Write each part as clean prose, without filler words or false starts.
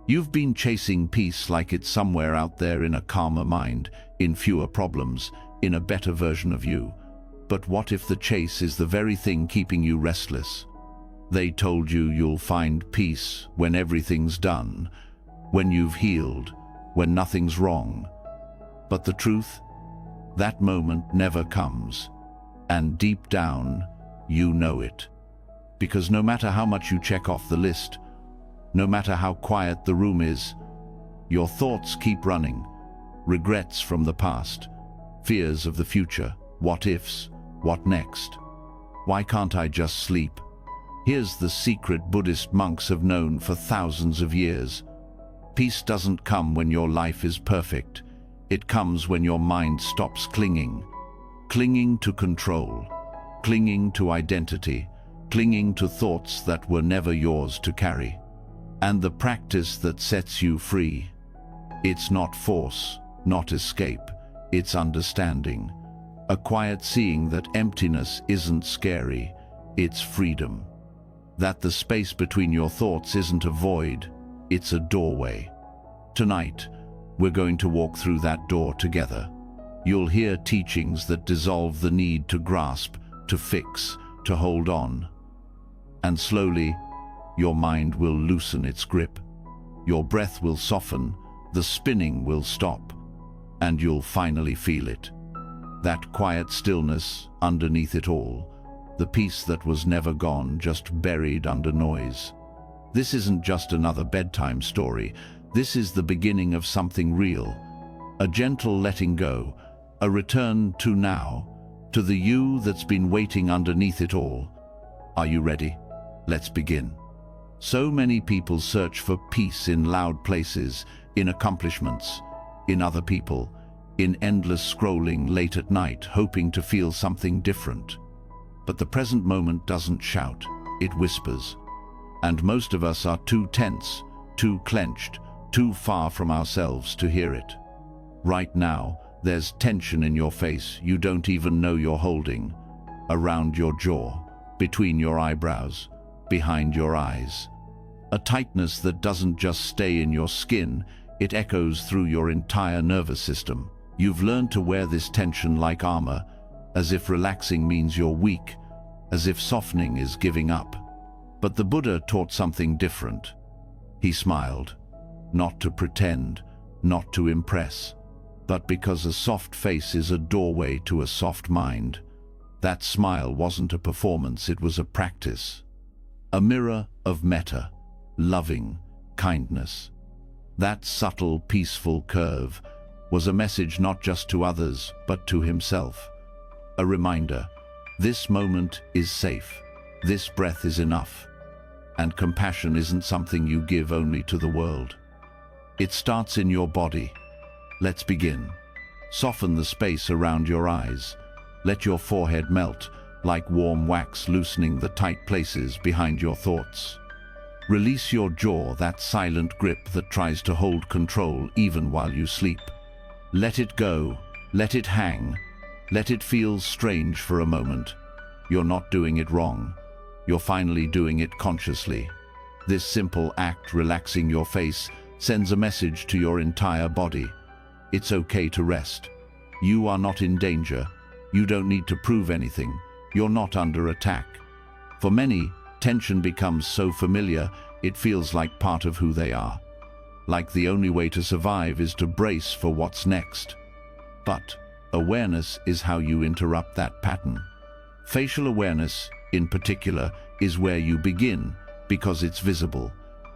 You've been chasing peace like it's somewhere out there in a calmer mind, in fewer problems, in a better version of you. But what if the chase is the very thing keeping you restless? They told you you'll find peace when everything's done, when you've healed, when nothing's wrong. But the truth? That moment never comes. And deep down, you know it. Because no matter how much you check off the list, no matter how quiet the room is, your thoughts keep running. Regrets from the past, fears of the future, what ifs, what next? Why can't I just sleep? Here's the secret Buddhist monks have known for thousands of years. Peace doesn't come when your life is perfect. It comes when your mind stops clinging. Clinging to control, clinging to identity, clinging to thoughts that were never yours to carry. And the practice that sets you free. It's not force, not escape, it's understanding. A quiet seeing that emptiness isn't scary, it's freedom. That the space between your thoughts isn't a void, it's a doorway. Tonight, we're going to walk through that door together. You'll hear teachings that dissolve the need to grasp, to fix, to hold on. And slowly, your mind will loosen its grip. Your breath will soften, the spinning will stop, and you'll finally feel it. That quiet stillness underneath it all, the peace that was never gone, just buried under noise. This isn't just another bedtime story. This is the beginning of something real. A gentle letting go, a return to now, to the you that's been waiting underneath it all. Are you ready? Let's begin. So many people search for peace in loud places, in accomplishments, in other people, in endless scrolling late at night, hoping to feel something different. But the present moment doesn't shout, it whispers. And most of us are too tense, too clenched, too far from ourselves to hear it. Right now, there's tension in your face you don't even know you're holding, around your jaw, between your eyebrows, behind your eyes. A tightness that doesn't just stay in your skin, it echoes through your entire nervous system. You've learned to wear this tension like armor, as if relaxing means you're weak, as if softening is giving up. But the Buddha taught something different. He smiled, not to pretend, not to impress, but because a soft face is a doorway to a soft mind. That smile wasn't a performance, it was a practice. A mirror of metta, loving kindness. That subtle, peaceful curve was a message not just to others, but to himself. A reminder, this moment is safe, this breath is enough, and compassion isn't something you give only to the world. It starts in your body. Let's begin. Soften the space around your eyes. Let your forehead melt, like warm wax loosening the tight places behind your thoughts. Release your jaw, that silent grip that tries to hold control even while you sleep. Let it go, let it hang, let it feel strange for a moment. You're not doing it wrong. You're finally doing it consciously. This simple act, relaxing your face, sends a message to your entire body. It's okay to rest. You are not in danger. You don't need to prove anything. You're not under attack. For many, tension becomes so familiar, it feels like part of who they are. Like the only way to survive is to brace for what's next. But awareness is how you interrupt that pattern. Facial awareness, in particular, is where you begin, because it's visible,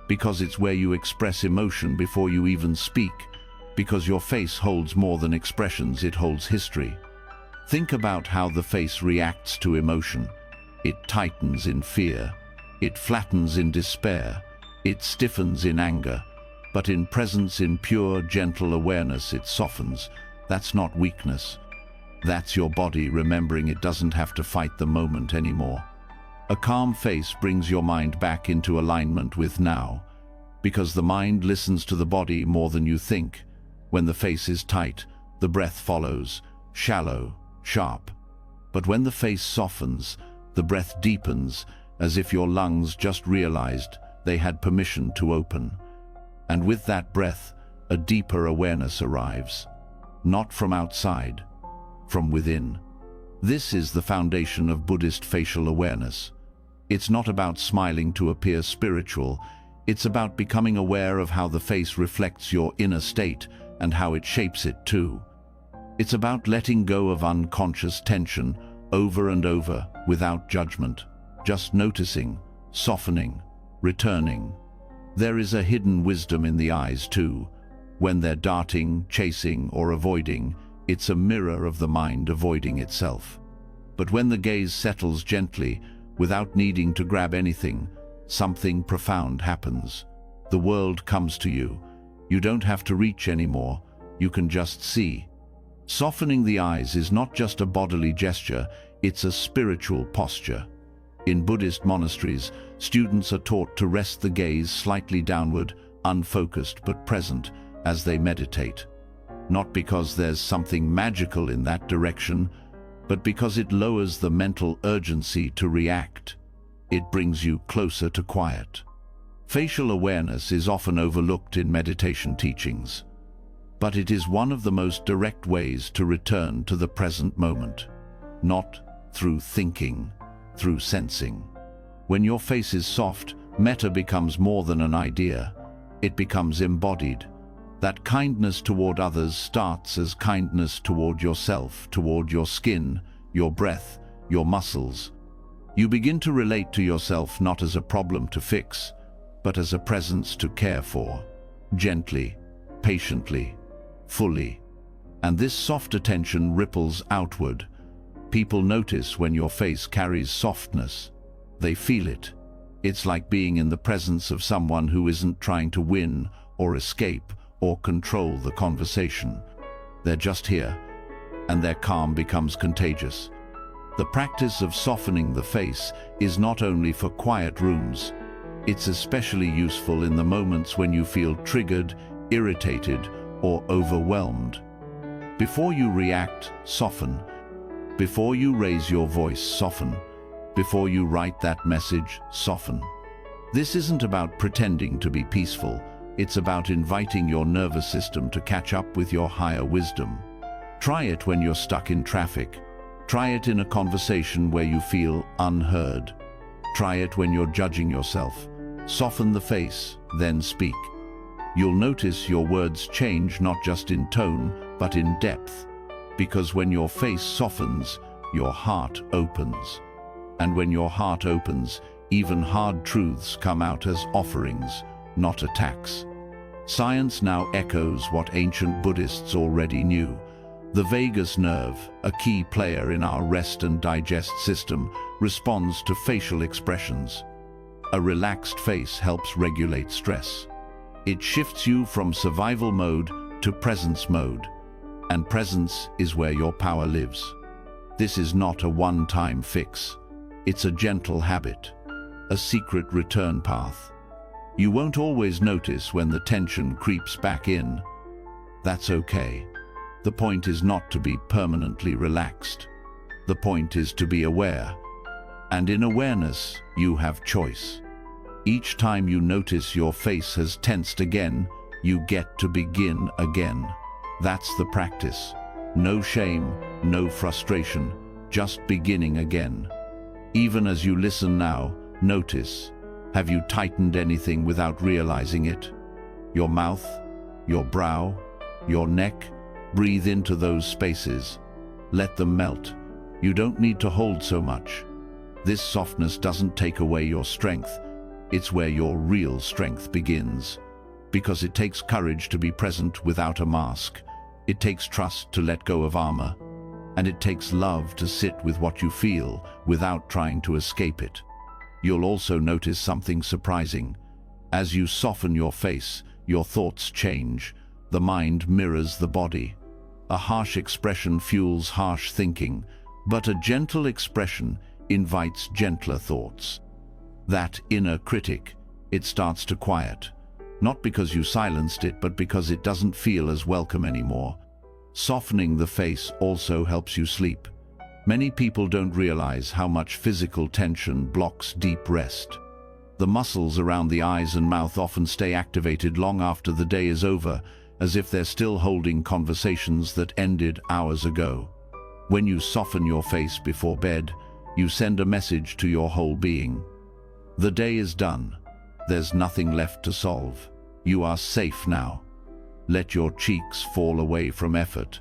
because it's where you express emotion before you even speak, because your face holds more than expressions, it holds history. Think about how the face reacts to emotion. It tightens in fear. It flattens in despair. It stiffens in anger. But in presence, in pure, gentle awareness, it softens. That's not weakness. That's your body remembering it doesn't have to fight the moment anymore. A calm face brings your mind back into alignment with now, because the mind listens to the body more than you think. When the face is tight, the breath follows, shallow, sharp. But when the face softens, the breath deepens, as if your lungs just realized they had permission to open. And with that breath, a deeper awareness arrives. Not from outside, from within. This is the foundation of Buddhist facial awareness. It's not about smiling to appear spiritual. It's about becoming aware of how the face reflects your inner state and how it shapes it too. It's about letting go of unconscious tension over and over without judgment, just noticing, softening, returning. There is a hidden wisdom in the eyes too. When they're darting, chasing, or avoiding, it's a mirror of the mind avoiding itself. But when the gaze settles gently, without needing to grab anything, something profound happens. The world comes to you. You don't have to reach anymore. You can just see. Softening the eyes is not just a bodily gesture, it's a spiritual posture. In Buddhist monasteries, students are taught to rest the gaze slightly downward, unfocused but present, as they meditate. Not because there's something magical in that direction, but because it lowers the mental urgency to react. It brings you closer to quiet. Facial awareness is often overlooked in meditation teachings, but it is one of the most direct ways to return to the present moment. Not through thinking, through sensing. When your face is soft, metta becomes more than an idea. It becomes embodied. That kindness toward others starts as kindness toward yourself, toward your skin, your breath, your muscles. You begin to relate to yourself not as a problem to fix, but as a presence to care for, gently, patiently, fully. And this soft attention ripples outward. People notice when your face carries softness. They feel it. It's like being in the presence of someone who isn't trying to win or escape or control the conversation. They're just here, and their calm becomes contagious. The practice of softening the face is not only for quiet rooms. It's especially useful in the moments when you feel triggered, irritated, or overwhelmed. Before you react, soften. Before you raise your voice, soften. Before you write that message, soften. This isn't about pretending to be peaceful. It's about inviting your nervous system to catch up with your higher wisdom. Try it when you're stuck in traffic. Try it in a conversation where you feel unheard. Try it when you're judging yourself. Soften the face, then speak. You'll notice your words change not just in tone, but in depth. Because when your face softens, your heart opens. And when your heart opens, even hard truths come out as offerings, not attacks. Science now echoes what ancient Buddhists already knew. The vagus nerve, a key player in our rest and digest system, responds to facial expressions. A relaxed face helps regulate stress. It shifts you from survival mode to presence mode, and presence is where your power lives. This is not a one-time fix. It's a gentle habit, a secret return path. You won't always notice when the tension creeps back in. That's okay. The point is not to be permanently relaxed. The point is to be aware. And in awareness, you have choice. Each time you notice your face has tensed again, you get to begin again. That's the practice. No shame, no frustration, just beginning again. Even as you listen now, notice. Have you tightened anything without realizing it? Your mouth, your brow, your neck? Breathe into those spaces. Let them melt. You don't need to hold so much. This softness doesn't take away your strength. It's where your real strength begins. Because it takes courage to be present without a mask. It takes trust to let go of armor. And it takes love to sit with what you feel without trying to escape it. You'll also notice something surprising. As you soften your face, your thoughts change. The mind mirrors the body. A harsh expression fuels harsh thinking, but a gentle expression invites gentler thoughts. That inner critic, it starts to quiet. Not because you silenced it, but because it doesn't feel as welcome anymore. Softening the face also helps you sleep. Many people don't realize how much physical tension blocks deep rest. The muscles around the eyes and mouth often stay activated long after the day is over, as if they're still holding conversations that ended hours ago. When you soften your face before bed, you send a message to your whole being. The day is done. There's nothing left to solve. You are safe now. Let your cheeks fall away from effort.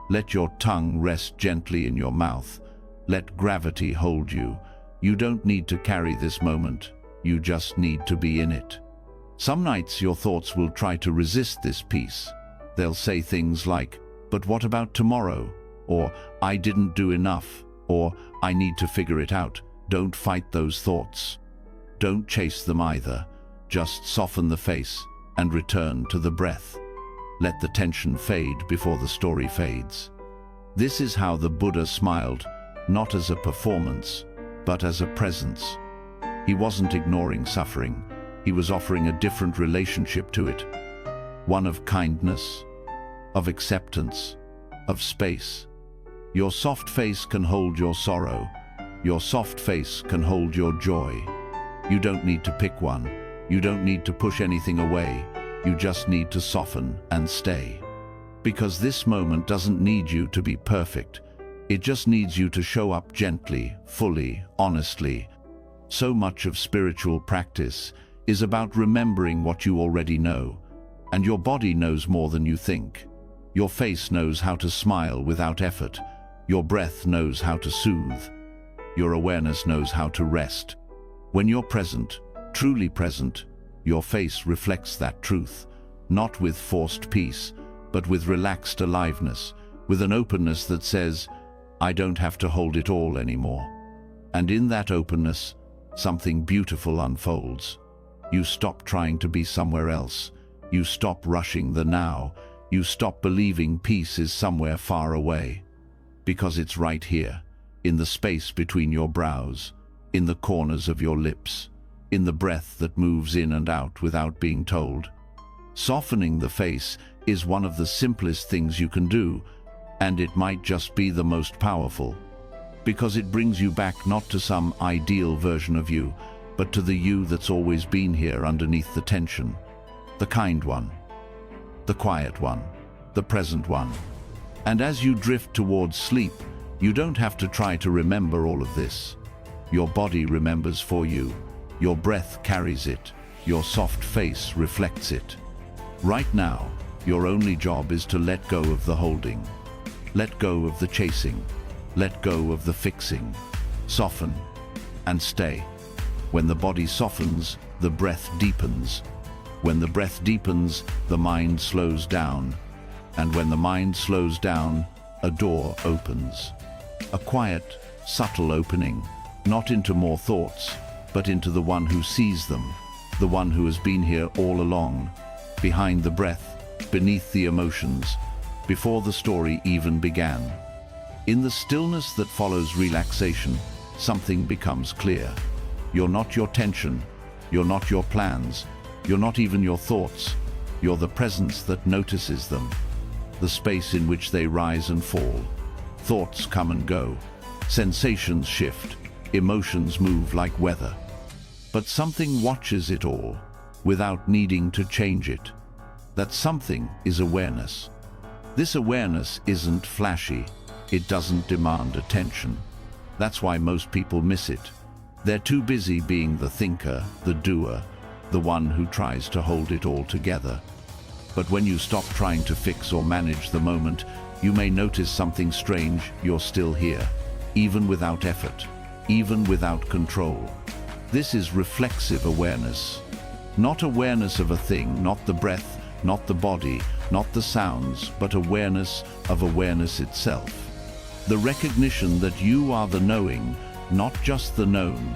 Let your tongue rest gently in your mouth. Let gravity hold you. You don't need to carry this moment. You just need to be in it. Some nights your thoughts will try to resist this peace. They'll say things like, "But what about tomorrow?" Or, "I didn't do enough," or, "I need to figure it out." Don't fight those thoughts. Don't chase them either. Just soften the face and return to the breath. Let the tension fade before the story fades. This is how the Buddha smiled, not as a performance, but as a presence. He wasn't ignoring suffering. He was offering a different relationship to it. One of kindness, of acceptance, of space. Your soft face can hold your sorrow. Your soft face can hold your joy. You don't need to pick one. You don't need to push anything away. You just need to soften and stay. Because this moment doesn't need you to be perfect. It just needs you to show up gently, fully, honestly. So much of spiritual practice is about remembering what you already know. And your body knows more than you think. Your face knows how to smile without effort. Your breath knows how to soothe. Your awareness knows how to rest. When you're present, truly present, your face reflects that truth, not with forced peace, but with relaxed aliveness, with an openness that says, "I don't have to hold it all anymore." And in that openness, something beautiful unfolds. You stop trying to be somewhere else. You stop rushing the now. You stop believing peace is somewhere far away. Because it's right here, in the space between your brows, in the corners of your lips, in the breath that moves in and out without being told. Softening the face is one of the simplest things you can do, and it might just be the most powerful, because it brings you back not to some ideal version of you, but to the you that's always been here underneath the tension, the kind one, the quiet one, the present one. And as you drift towards sleep, you don't have to try to remember all of this. Your body remembers for you. Your breath carries it. Your soft face reflects it. Right now, your only job is to let go of the holding. Let go of the chasing. Let go of the fixing. Soften and stay. When the body softens, the breath deepens. When the breath deepens, the mind slows down. And when the mind slows down, a door opens. A quiet, subtle opening, not into more thoughts, but into the one who sees them, the one who has been here all along, behind the breath, beneath the emotions, before the story even began. In the stillness that follows relaxation, something becomes clear. You're not your tension, you're not your plans, you're not even your thoughts, you're the presence that notices them, the space in which they rise and fall. Thoughts come and go, sensations shift, emotions move like weather. But something watches it all, without needing to change it. That something is awareness. This awareness isn't flashy, it doesn't demand attention. That's why most people miss it. They're too busy being the thinker, the doer, the one who tries to hold it all together. But when you stop trying to fix or manage the moment, you may notice something strange. You're still here, even without effort, even without control. This is reflexive awareness. Not awareness of a thing, not the breath, not the body, not the sounds, but awareness of awareness itself. The recognition that you are the knowing, not just the known.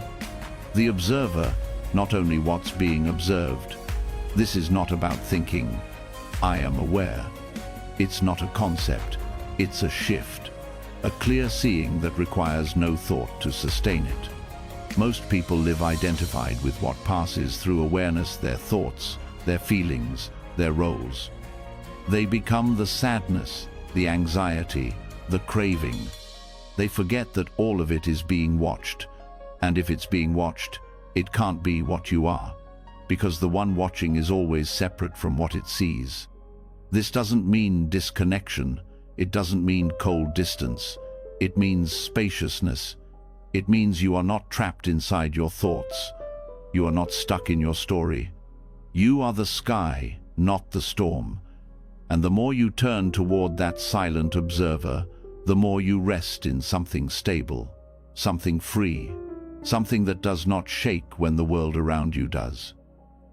The observer, not only what's being observed. This is not about thinking, "I am aware." It's not a concept, it's a shift. A clear seeing that requires no thought to sustain it. Most people live identified with what passes through awareness, their thoughts, their feelings, their roles. They become the sadness, the anxiety, the craving. They forget that all of it is being watched. And if it's being watched, it can't be what you are, because the one watching is always separate from what it sees. This doesn't mean disconnection. It doesn't mean cold distance. It means spaciousness. It means you are not trapped inside your thoughts. You are not stuck in your story. You are the sky, not the storm. And the more you turn toward that silent observer, the more you rest in something stable, something free, something that does not shake when the world around you does.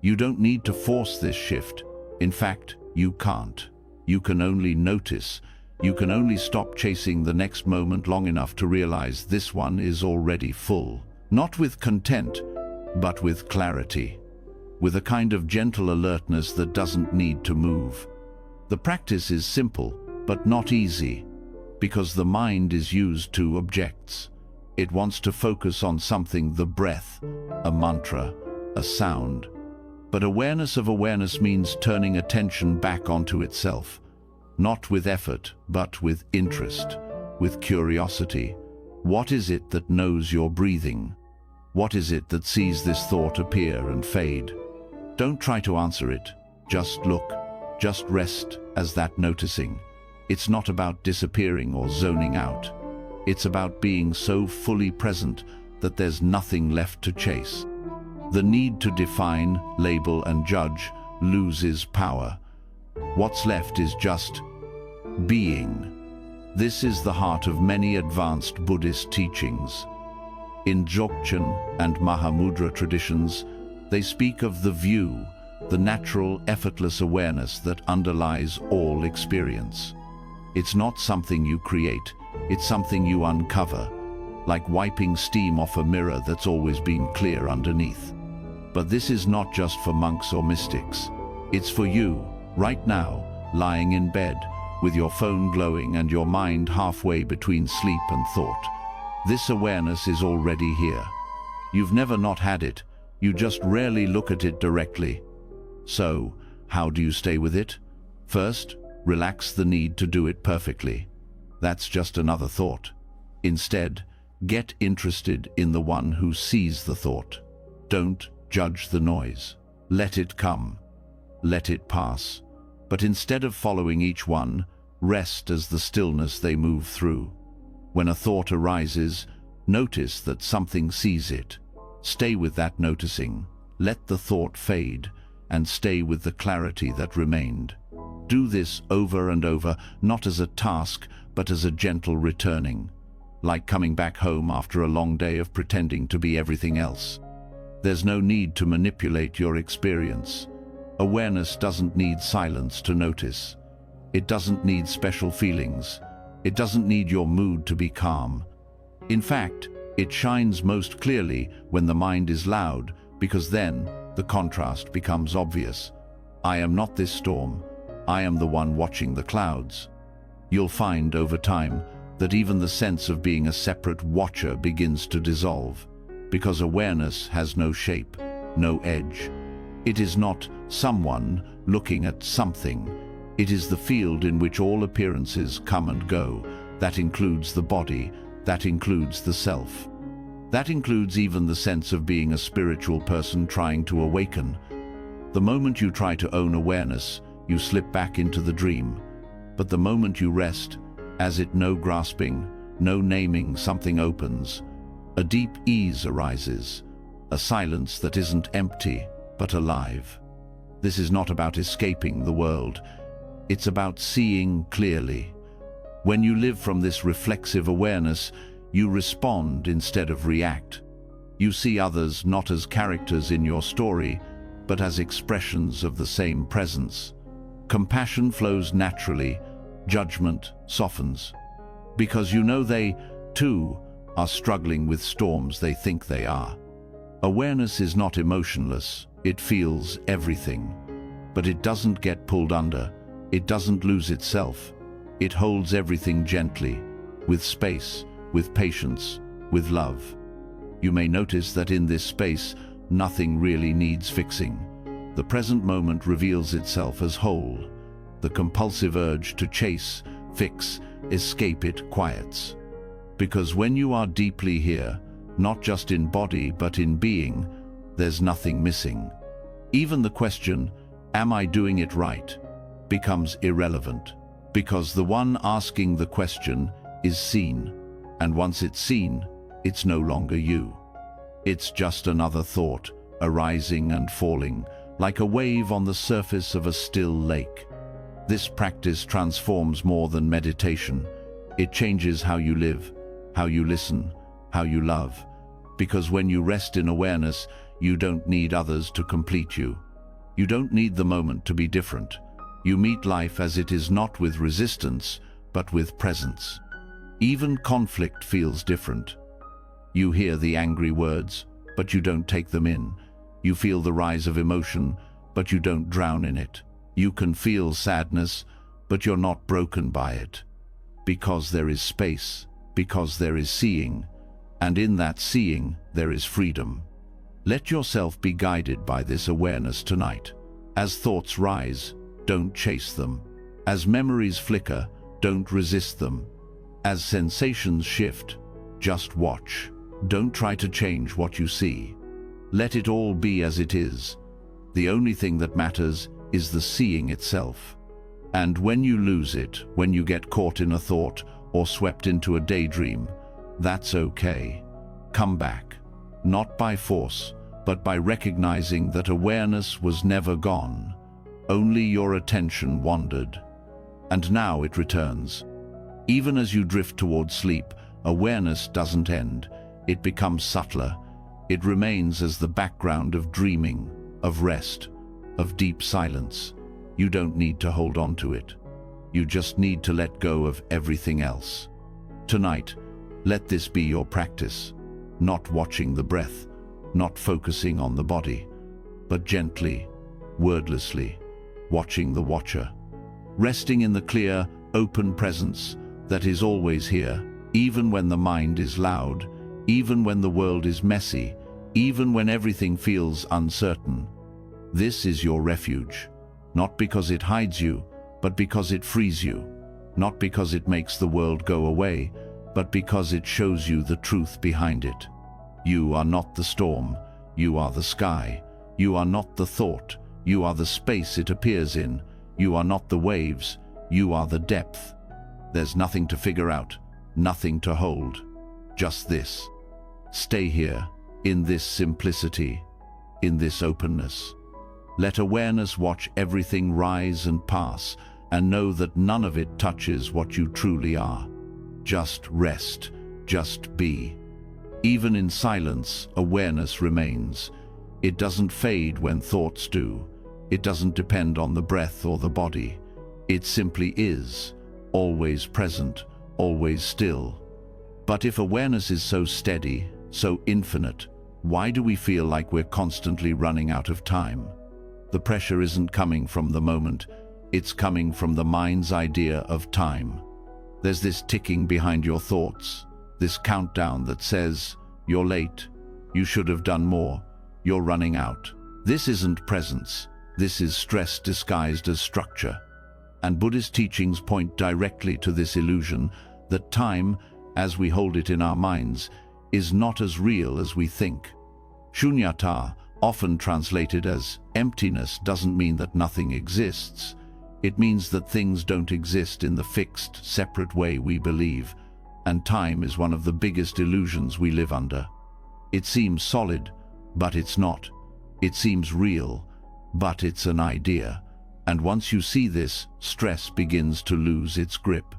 You don't need to force this shift. In fact, you can't. You can only notice. You can only stop chasing the next moment long enough to realize this one is already full. Not with content, but with clarity. With a kind of gentle alertness that doesn't need to move. The practice is simple, but not easy, because the mind is used to objects. It wants to focus on something, the breath, a mantra, a sound. But awareness of awareness means turning attention back onto itself, not with effort, but with interest, with curiosity. What is it that knows you're breathing? What is it that sees this thought appear and fade? Don't try to answer it. Just look. Just rest as that noticing. It's not about disappearing or zoning out. It's about being so fully present that there's nothing left to chase. The need to define, label, and judge loses power. What's left is just being. This is the heart of many advanced Buddhist teachings. In Dzogchen and Mahamudra traditions, they speak of the view, the natural, effortless awareness that underlies all experience. It's not something you create, it's something you uncover, like wiping steam off a mirror that's always been clear underneath. But this is not just for monks or mystics. It's for you, right now, lying in bed, with your phone glowing and your mind halfway between sleep and thought. This awareness is already here. You've never not had it, you just rarely look at it directly. So, how do you stay with it? First, relax the need to do it perfectly. That's just another thought. Instead, get interested in the one who sees the thought. Don't judge the noise. Let it come. Let it pass. But instead of following each one, rest as the stillness they move through. When a thought arises, notice that something sees it. Stay with that noticing. Let the thought fade, and stay with the clarity that remained. Do this over and over, not as a task, but as a gentle returning, like coming back home after a long day of pretending to be everything else. There's no need to manipulate your experience. Awareness doesn't need silence to notice. It doesn't need special feelings. It doesn't need your mood to be calm. In fact, it shines most clearly when the mind is loud, because then the contrast becomes obvious. I am not this storm. I am the one watching the clouds. You'll find over time that even the sense of being a separate watcher begins to dissolve, because awareness has no shape, no edge. It is not someone looking at something. It is the field in which all appearances come and go. That includes the body, that includes the self. That includes even the sense of being a spiritual person trying to awaken. The moment you try to own awareness, you slip back into the dream. But the moment you rest, as it no grasping, no naming, something opens. A deep ease arises, a silence that isn't empty, but alive. This is not about escaping the world. It's about seeing clearly. When you live from this reflexive awareness, you respond instead of react. You see others not as characters in your story, but as expressions of the same presence. Compassion flows naturally, judgment softens, because you know they, too, are struggling with storms they think they are. Awareness is not emotionless, it feels everything. But it doesn't get pulled under, it doesn't lose itself. It holds everything gently, with space, with patience, with love. You may notice that in this space, nothing really needs fixing. The present moment reveals itself as whole. The compulsive urge to chase, fix, escape it quiets. Because when you are deeply here, not just in body but in being, there's nothing missing. Even the question, "Am I doing it right?" becomes irrelevant, because the one asking the question is seen, and once it's seen, it's no longer you. It's just another thought, arising and falling, like a wave on the surface of a still lake. This practice transforms more than meditation. It changes how you live, how you listen, how you love. Because when you rest in awareness, you don't need others to complete you. You don't need the moment to be different. You meet life as it is, not with resistance, but with presence. Even conflict feels different. You hear the angry words, but you don't take them in. You feel the rise of emotion, but you don't drown in it. You can feel sadness, but you're not broken by it. Because there is space, because there is seeing, and in that seeing there is freedom. Let yourself be guided by this awareness tonight. As thoughts rise, don't chase them. As memories flicker, don't resist them. As sensations shift, just watch. Don't try to change what you see. Let it all be as it is. The only thing that matters is the seeing itself. And when you lose it, when you get caught in a thought or swept into a daydream, that's okay. Come back, not by force, but by recognizing that awareness was never gone. Only your attention wandered. And now it returns. Even as you drift toward sleep, awareness doesn't end. It becomes subtler. It remains as the background of dreaming, of rest, of deep silence. You don't need to hold on to it. You just need to let go of everything else. Tonight, let this be your practice. Not watching the breath, not focusing on the body, but gently, wordlessly, watching the watcher. Resting in the clear, open presence that is always here, even when the mind is loud, even when the world is messy, even when everything feels uncertain. This is your refuge, not because it hides you, but because it frees you. Not because it makes the world go away, but because it shows you the truth behind it. You are not the storm, you are the sky. You are not the thought, you are the space it appears in. You are not the waves, you are the depth. There's nothing to figure out, nothing to hold. Just this. Stay here, in this simplicity, in this openness. Let awareness watch everything rise and pass, and know that none of it touches what you truly are. Just rest, just be. Even in silence, awareness remains. It doesn't fade when thoughts do. It doesn't depend on the breath or the body. It simply is, always present, always still. But if awareness is so steady, so infinite, why do we feel like we're constantly running out of time? The pressure isn't coming from the moment, it's coming from the mind's idea of time. There's this ticking behind your thoughts, this countdown that says, "You're late, you should have done more, you're running out." This isn't presence, this is stress disguised as structure. And Buddhist teachings point directly to this illusion that time, as we hold it in our minds, is not as real as we think. Shunyata, often translated as emptiness, doesn't mean that nothing exists. It means that things don't exist in the fixed, separate way we believe, and time is one of the biggest illusions we live under. It seems solid, but it's not. It seems real, but it's an idea. And once you see this, stress begins to lose its grip.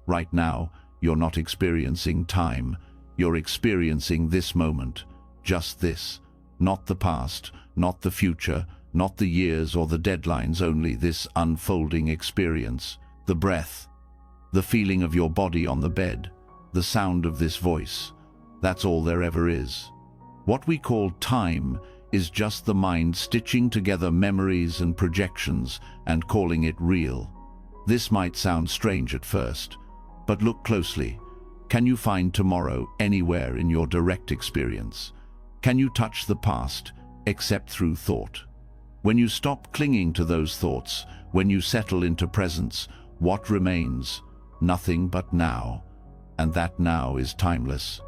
Right now, you're not experiencing time. You're experiencing this moment, just this. Not the past, not the future, not the years or the deadlines, only this unfolding experience. The breath, the feeling of your body on the bed, the sound of this voice. That's all there ever is. What we call time is just the mind stitching together memories and projections and calling it real. This might sound strange at first, but look closely. Can you find tomorrow anywhere in your direct experience? Can you touch the past, except through thought? When you stop clinging to those thoughts, when you settle into presence, what remains? Nothing but now. and that now is timeless.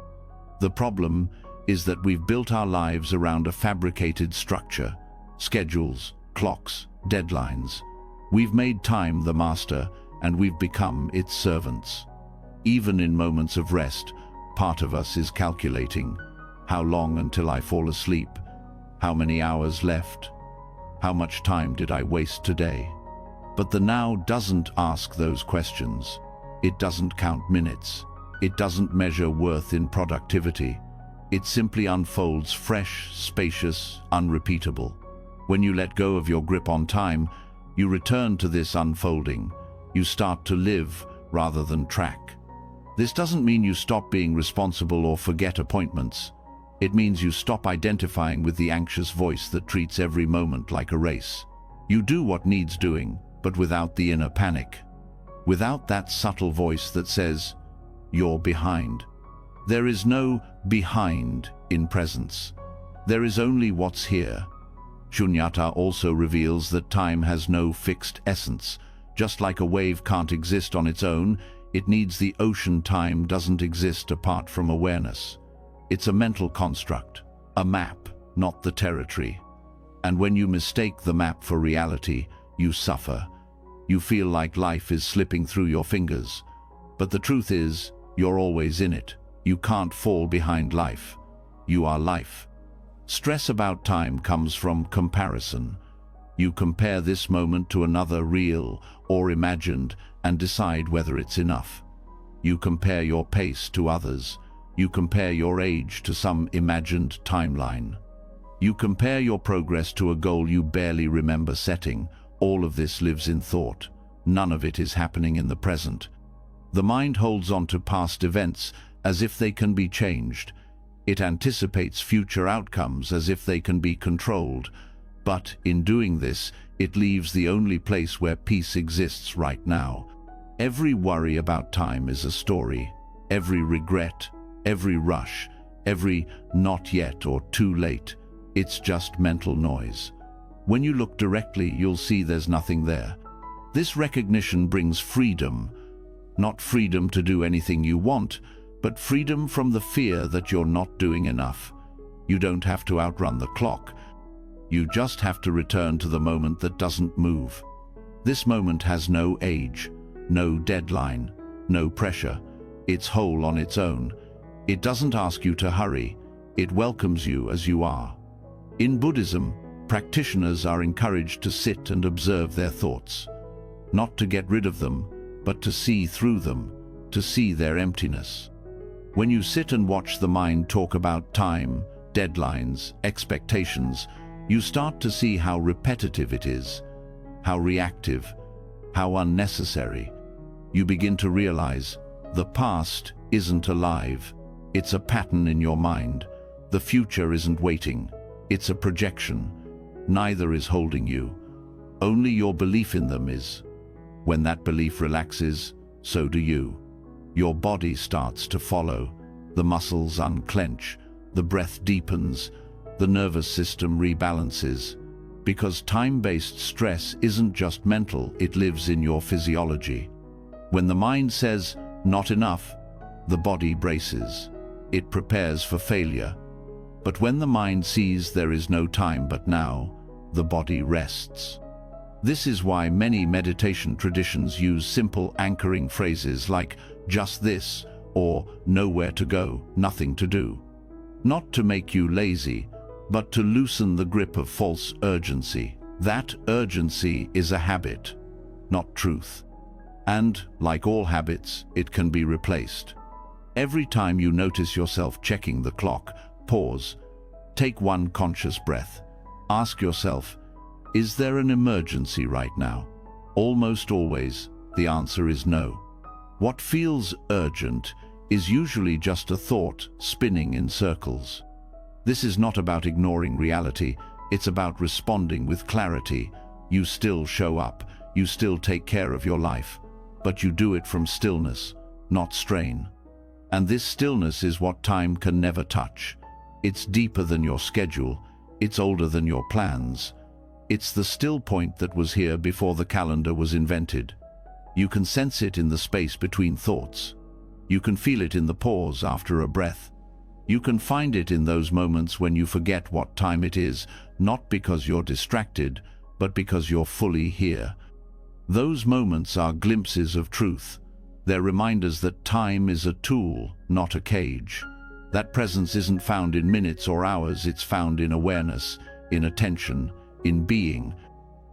The problem is that we've built our lives around a fabricated structure, schedules, clocks, deadlines. We've made time the master, and we've become its servants. Even in moments of rest, part of us is calculating. How long until I fall asleep? How many hours left? How much time did I waste today? But the now doesn't ask those questions. It doesn't count minutes. It doesn't measure worth in productivity. It simply unfolds fresh, spacious, unrepeatable. When you let go of your grip on time, you return to this unfolding. You start to live rather than track. This doesn't mean you stop being responsible or forget appointments. It means you stop identifying with the anxious voice that treats every moment like a race. You do what needs doing, but without the inner panic. Without that subtle voice that says, "You're behind." There is no behind in presence. There is only what's here. Shunyata also reveals that time has no fixed essence. Just like a wave can't exist on its own, it needs the ocean. Time doesn't exist apart from awareness. It's a mental construct, a map, not the territory. And when you mistake the map for reality, you suffer. You feel like life is slipping through your fingers. But the truth is, you're always in it. You can't fall behind life. You are life. Stress about time comes from comparison. You compare this moment to another, real or imagined, and decide whether it's enough. You compare your pace to others. You compare your age to some imagined timeline. You compare your progress to a goal you barely remember setting. All of this lives in thought. None of it is happening in the present. The mind holds on to past events as if they can be changed. It anticipates future outcomes as if they can be controlled. But in doing this, it leaves the only place where peace exists right now. Every worry about time is a story. Every regret, every rush, every not yet or too late, it's just mental noise. When you look directly, you'll see there's nothing there. This recognition brings freedom. Not freedom to do anything you want, but freedom from the fear that you're not doing enough. You don't have to outrun the clock. You just have to return to the moment that doesn't move. This moment has no age, no deadline, no pressure. It's whole on its own. It doesn't ask you to hurry. It welcomes you as you are. In Buddhism, practitioners are encouraged to sit and observe their thoughts. Not to get rid of them, but to see through them, to see their emptiness. When you sit and watch the mind talk about time, deadlines, expectations, you start to see how repetitive it is, how reactive, how unnecessary. You begin to realize the past isn't alive. It's a pattern in your mind. The future isn't waiting. It's a projection. Neither is holding you. Only your belief in them is. When that belief relaxes, so do you. Your body starts to follow. The muscles unclench. The breath deepens. The nervous system rebalances. Because time-based stress isn't just mental, it lives in your physiology. When the mind says, "not enough," the body braces. It prepares for failure. But when the mind sees there is no time but now, the body rests. This is why many meditation traditions use simple anchoring phrases like "just this" or "nowhere to go, nothing to do." Not to make you lazy, but to loosen the grip of false urgency. That urgency is a habit, not truth. And, like all habits, it can be replaced. Every time you notice yourself checking the clock, pause. Take one conscious breath. Ask yourself, is there an emergency right now? Almost always, the answer is no. What feels urgent is usually just a thought spinning in circles. This is not about ignoring reality, it's about responding with clarity. You still show up, you still take care of your life, but you do it from stillness, not strain. And this stillness is what time can never touch. It's deeper than your schedule, it's older than your plans. It's the still point that was here before the calendar was invented. You can sense it in the space between thoughts. You can feel it in the pause after a breath. You can find it in those moments when you forget what time it is, not because you're distracted, but because you're fully here. Those moments are glimpses of truth. They're reminders that time is a tool, not a cage. That presence isn't found in minutes or hours, it's found in awareness, in attention, in being.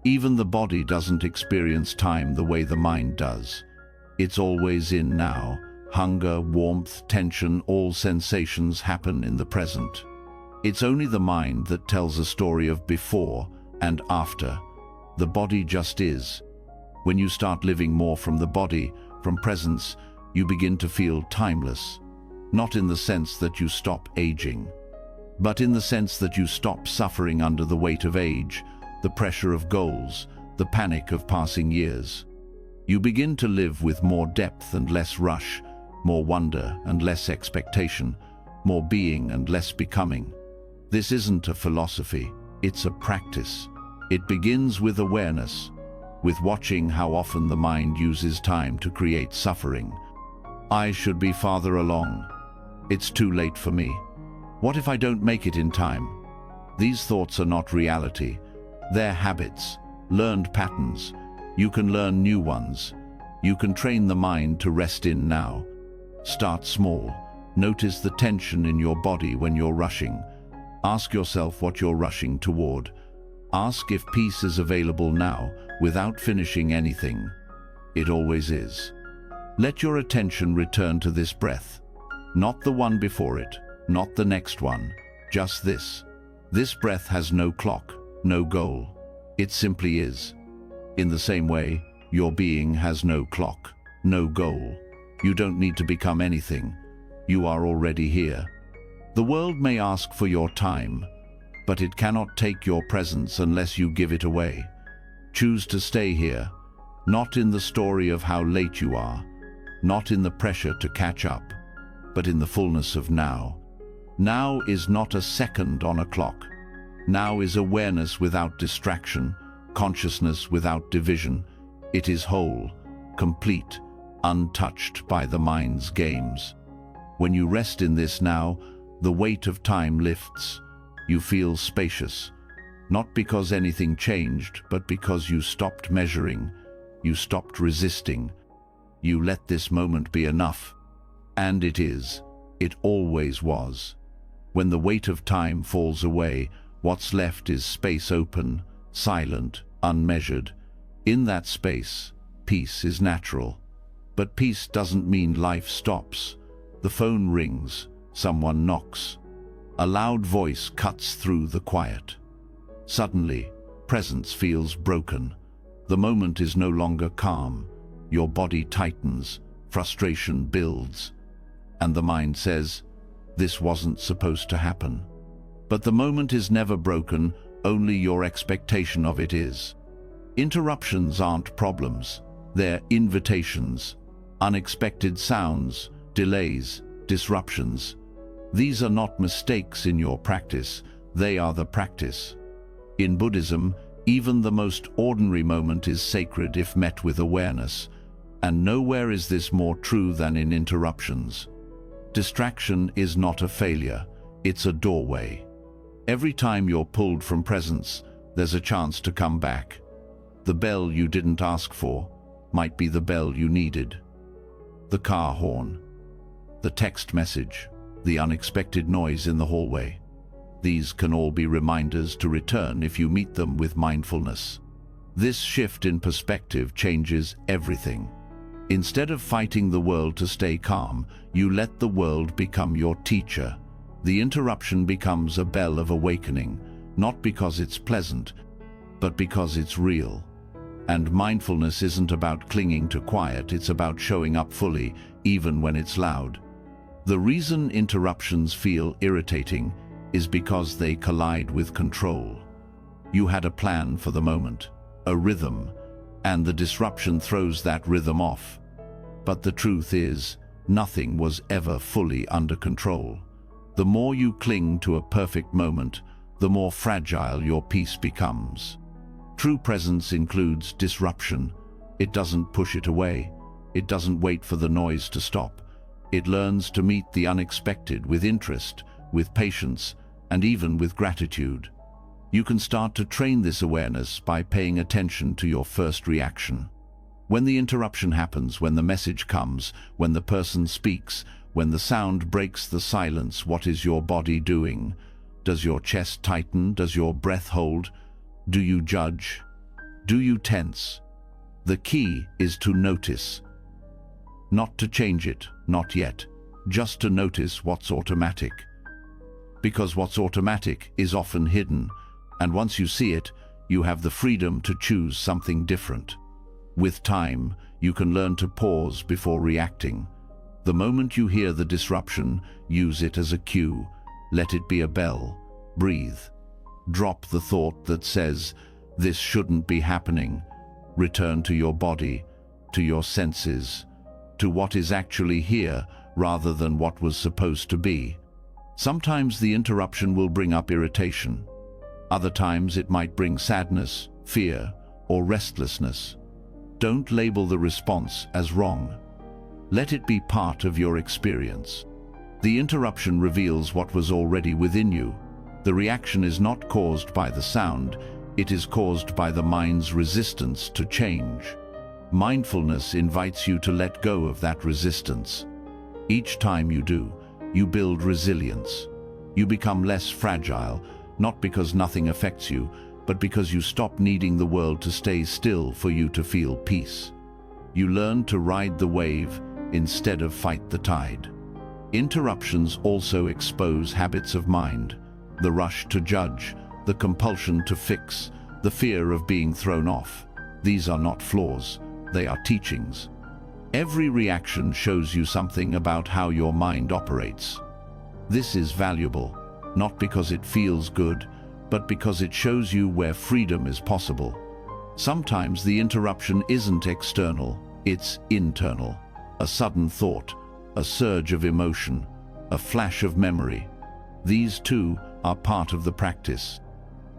Even the body doesn't experience time the way the mind does. It's always in now. Hunger, warmth, tension, all sensations happen in the present. It's only the mind that tells a story of before and after. The body just is. When you start living more from the body, from presence, you begin to feel timeless. Not in the sense that you stop aging, but in the sense that you stop suffering under the weight of age, the pressure of goals, the panic of passing years. You begin to live with more depth and less rush, more wonder and less expectation, more being and less becoming. This isn't a philosophy, it's a practice. It begins with awareness, with watching how often the mind uses time to create suffering. I should be farther along. It's too late for me. What if I don't make it in time? These thoughts are not reality. They're habits, learned patterns. You can learn new ones. You can train the mind to rest in now. Start small. Notice the tension in your body when you're rushing. Ask yourself what you're rushing toward. Ask if peace is available now, without finishing anything. It always is. Let your attention return to this breath. Not the one before it, not the next one, just this. This breath has no clock, no goal. It simply is. In the same way, your being has no clock, no goal. You don't need to become anything. You are already here. The world may ask for your time, but it cannot take your presence unless you give it away. Choose to stay here, not in the story of how late you are, not in the pressure to catch up, but in the fullness of now. Now is not a second on a clock. Now is awareness without distraction, consciousness without division. It is whole, complete, untouched by the mind's games. When you rest in this now, the weight of time lifts. You feel spacious, not because anything changed, but because you stopped measuring, you stopped resisting. You let this moment be enough. And it is. It always was. When the weight of time falls away, what's left is space open, silent, unmeasured. In that space, peace is natural. But peace doesn't mean life stops. The phone rings, someone knocks. A loud voice cuts through the quiet. Suddenly, presence feels broken. The moment is no longer calm. Your body tightens, frustration builds. And the mind says, this wasn't supposed to happen. But the moment is never broken, only your expectation of it is. Interruptions aren't problems, they're invitations. Unexpected sounds, delays, disruptions. These are not mistakes in your practice, they are the practice. In Buddhism, even the most ordinary moment is sacred if met with awareness, and nowhere is this more true than in interruptions. Distraction is not a failure, it's a doorway. Every time you're pulled from presence, there's a chance to come back. The bell you didn't ask for might be the bell you needed. The car horn, the text message, the unexpected noise in the hallway. These can all be reminders to return if you meet them with mindfulness. This shift in perspective changes everything. Instead of fighting the world to stay calm, you let the world become your teacher. The interruption becomes a bell of awakening, not because it's pleasant, but because it's real. And mindfulness isn't about clinging to quiet, it's about showing up fully, even when it's loud. The reason interruptions feel irritating is because they collide with control. You had a plan for the moment, a rhythm, and the disruption throws that rhythm off. But the truth is, nothing was ever fully under control. The more you cling to a perfect moment, the more fragile your peace becomes. True presence includes disruption. It doesn't push it away. It doesn't wait for the noise to stop. It learns to meet the unexpected with interest, with patience, and even with gratitude. You can start to train this awareness by paying attention to your first reaction. When the interruption happens, when the message comes, when the person speaks, when the sound breaks the silence, what is your body doing? Does your chest tighten? Does your breath hold? Do you judge? Do you tense? The key is to notice. Not to change it, not yet. Just to notice what's automatic. Because what's automatic is often hidden, and once you see it, you have the freedom to choose something different. With time, you can learn to pause before reacting. The moment you hear the disruption, use it as a cue. Let it be a bell. Breathe. Drop the thought that says, "This shouldn't be happening." Return to your body, to your senses, to what is actually here rather than what was supposed to be. Sometimes the interruption will bring up irritation. Other times it might bring sadness, fear, or restlessness. Don't label the response as wrong. Let it be part of your experience. The interruption reveals what was already within you. The reaction is not caused by the sound, it is caused by the mind's resistance to change. Mindfulness invites you to let go of that resistance. Each time you do, you build resilience. You become less fragile, not because nothing affects you, but because you stop needing the world to stay still for you to feel peace. You learn to ride the wave instead of fight the tide. Interruptions also expose habits of mind, the rush to judge, the compulsion to fix, the fear of being thrown off. These are not flaws, they are teachings. Every reaction shows you something about how your mind operates. This is valuable, not because it feels good, but because it shows you where freedom is possible. Sometimes the interruption isn't external, it's internal. A sudden thought, a surge of emotion, a flash of memory. These too are part of the practice.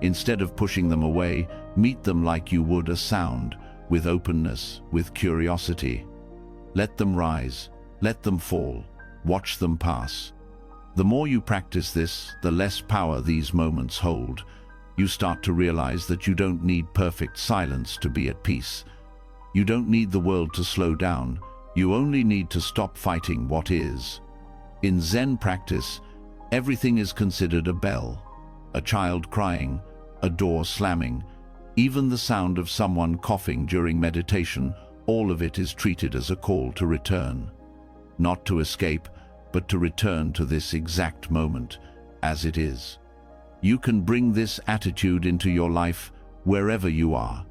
Instead of pushing them away, meet them like you would a sound, with openness, with curiosity. Let them rise, let them fall, watch them pass. The more you practice this, the less power these moments hold. You start to realize that you don't need perfect silence to be at peace. You don't need the world to slow down. You only need to stop fighting what is. In Zen practice, everything is considered a bell, a child crying, a door slamming, even the sound of someone coughing during meditation. All of it is treated as a call to return. Not to escape, but to return to this exact moment, as it is. You can bring this attitude into your life wherever you are.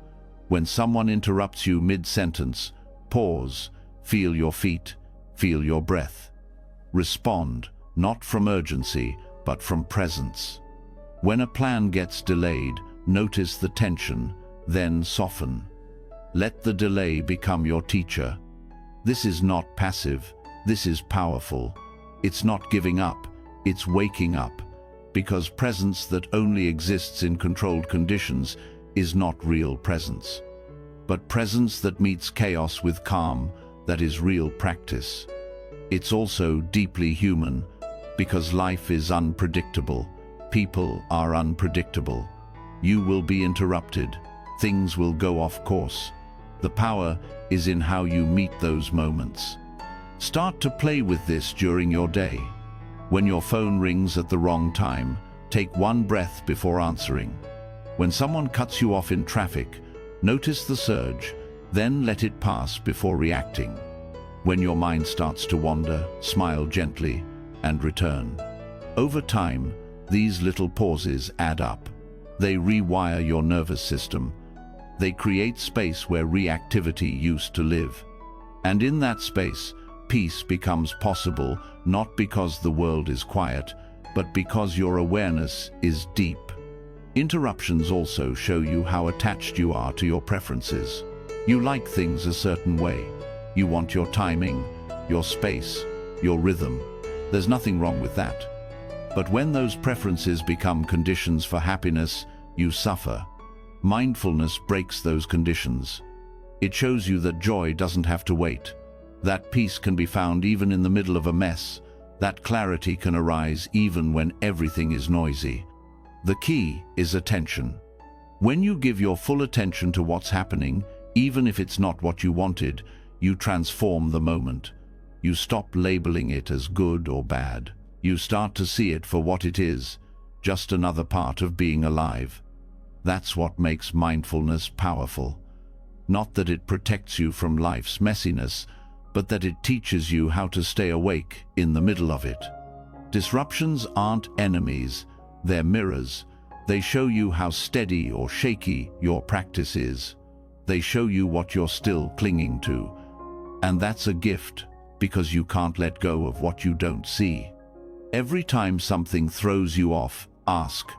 When someone interrupts you mid-sentence, pause, feel your feet, feel your breath. Respond, not from urgency, but from presence. When a plan gets delayed, notice the tension, then soften. Let the delay become your teacher. This is not passive, this is powerful. It's not giving up, it's waking up. Because presence that only exists in controlled conditions is not real presence. But presence that meets chaos with calm, that is real practice. It's also deeply human, because life is unpredictable. People are unpredictable. You will be interrupted. Things will go off course. The power is in how you meet those moments. Start to play with this during your day. When your phone rings at the wrong time, take one breath before answering. When someone cuts you off in traffic, notice the surge, then let it pass before reacting. When your mind starts to wander, smile gently and return. Over time, these little pauses add up. They rewire your nervous system. They create space where reactivity used to live. And in that space, peace becomes possible, not because the world is quiet, but because your awareness is deep. Interruptions also show you how attached you are to your preferences. You like things a certain way. You want your timing, your space, your rhythm. There's nothing wrong with that. But when those preferences become conditions for happiness, you suffer. Mindfulness breaks those conditions. It shows you that joy doesn't have to wait. That peace can be found even in the middle of a mess. That clarity can arise even when everything is noisy. The key is attention. When you give your full attention to what's happening, even if it's not what you wanted, you transform the moment. You stop labeling it as good or bad. You start to see it for what it is, just another part of being alive. That's what makes mindfulness powerful. Not that it protects you from life's messiness, but that it teaches you how to stay awake in the middle of it. Disruptions aren't enemies, they're mirrors. They show you how steady or shaky your practice is. They show you what you're still clinging to. And that's a gift, because you can't let go of what you don't see. Every time something throws you off, ask,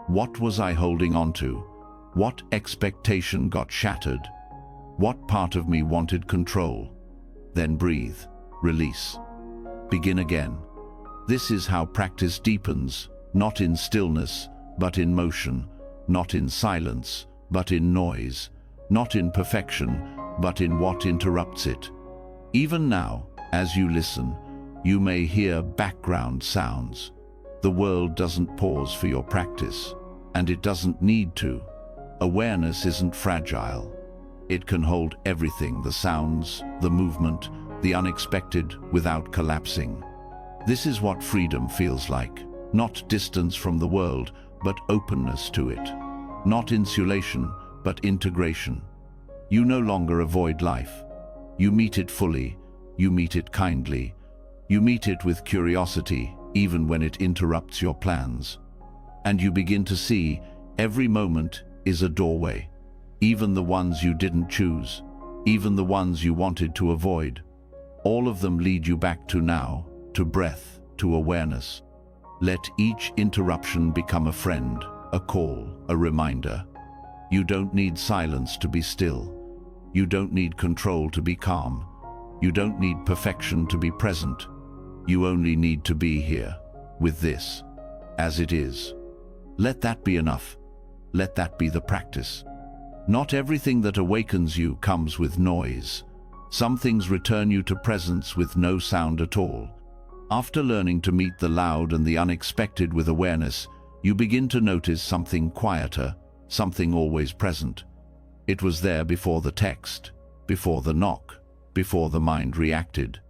what was I holding on to? What expectation got shattered? What part of me wanted control? Then breathe, release, begin again. This is how practice deepens, not in stillness, but in motion, not in silence, but in noise, not in perfection, but in what interrupts it. Even now, as you listen, you may hear background sounds. The world doesn't pause for your practice, and it doesn't need to. Awareness isn't fragile. It can hold everything, the sounds, the movement, the unexpected, without collapsing. This is what freedom feels like. Not distance from the world, but openness to it. Not insulation, but integration. You no longer avoid life. You meet it fully. You meet it kindly. You meet it with curiosity, even when it interrupts your plans. And you begin to see every moment is a doorway. Even the ones you didn't choose, even the ones you wanted to avoid. All of them lead you back to now, to breath, to awareness. Let each interruption become a friend, a call, a reminder. You don't need silence to be still. You don't need control to be calm. You don't need perfection to be present. You only need to be here, with this, as it is. Let that be enough. Let that be the practice. Not everything that awakens you comes with noise. Some things return you to presence with no sound at all. After learning to meet the loud and the unexpected with awareness, you begin to notice something quieter, something always present. It was there before the text, before the knock, before the mind reacted.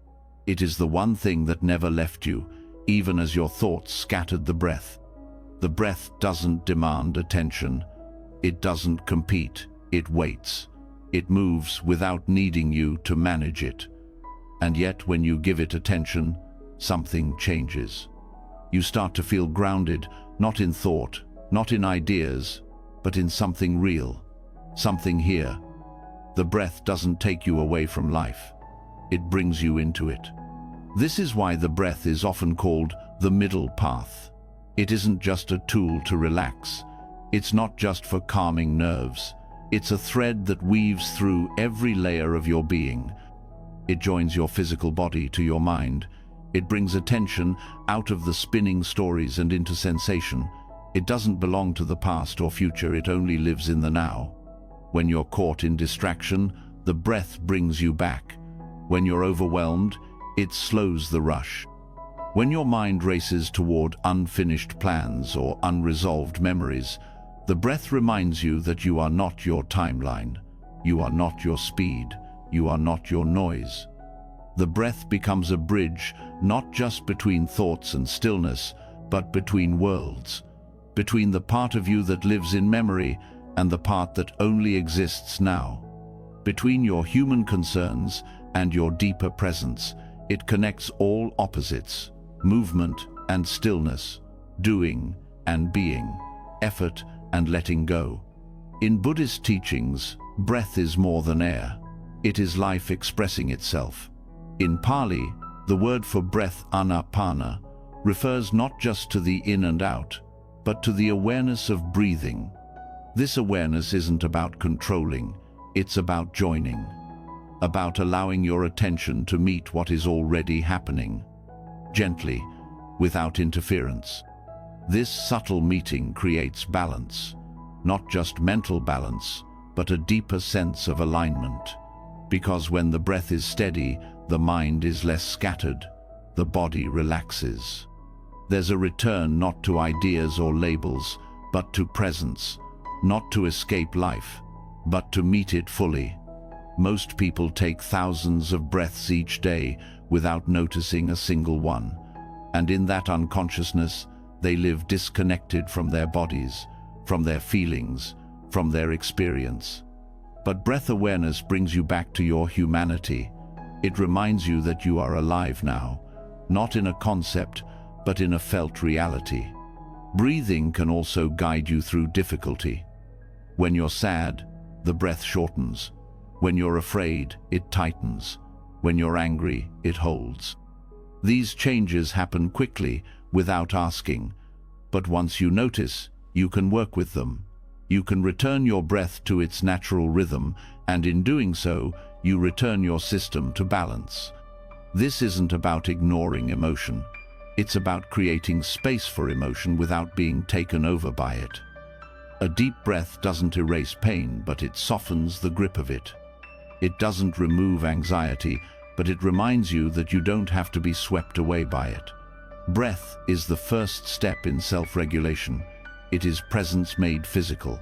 It is the one thing that never left you, even as your thoughts scattered the breath. The breath doesn't demand attention. It doesn't compete. It waits. It moves without needing you to manage it. And yet, when you give it attention, something changes. You start to feel grounded, not in thought, not in ideas, but in something real, something here. The breath doesn't take you away from life. It brings you into it. This is why the breath is often called the middle path. It isn't just a tool to relax. It's not just for calming nerves. It's a thread that weaves through every layer of your being. It joins your physical body to your mind. It brings attention out of the spinning stories and into sensation. It doesn't belong to the past or future, it only lives in the now. When you're caught in distraction, the breath brings you back. When you're overwhelmed, it slows the rush. When your mind races toward unfinished plans or unresolved memories, the breath reminds you that you are not your timeline. You are not your speed. You are not your noise. The breath becomes a bridge, not just between thoughts and stillness, but between worlds. Between the part of you that lives in memory and the part that only exists now. Between your human concerns and your deeper presence, it connects all opposites, movement and stillness, doing and being, effort and letting go. In Buddhist teachings, breath is more than air. It is life expressing itself. In Pali, the word for breath, anapana, refers not just to the in and out, but to the awareness of breathing. This awareness isn't about controlling, it's about joining, about allowing your attention to meet what is already happening, gently, without interference. This subtle meeting creates balance, not just mental balance, but a deeper sense of alignment. Because when the breath is steady, the mind is less scattered, the body relaxes. There's a return not to ideas or labels, but to presence, not to escape life, but to meet it fully. Most people take thousands of breaths each day without noticing a single one, and in that unconsciousness, they live disconnected from their bodies, from their feelings, from their experience. But breath awareness brings you back to your humanity. It reminds you that you are alive now, not in a concept, but in a felt reality. Breathing can also guide you through difficulty. When you're sad, the breath shortens. When you're afraid, it tightens. When you're angry, it holds. These changes happen quickly, without asking. But once you notice, you can work with them. You can return your breath to its natural rhythm, and in doing so, you return your system to balance. This isn't about ignoring emotion. It's about creating space for emotion without being taken over by it. A deep breath doesn't erase pain, but it softens the grip of it. It doesn't remove anxiety, but it reminds you that you don't have to be swept away by it. Breath is the first step in self-regulation. It is presence made physical.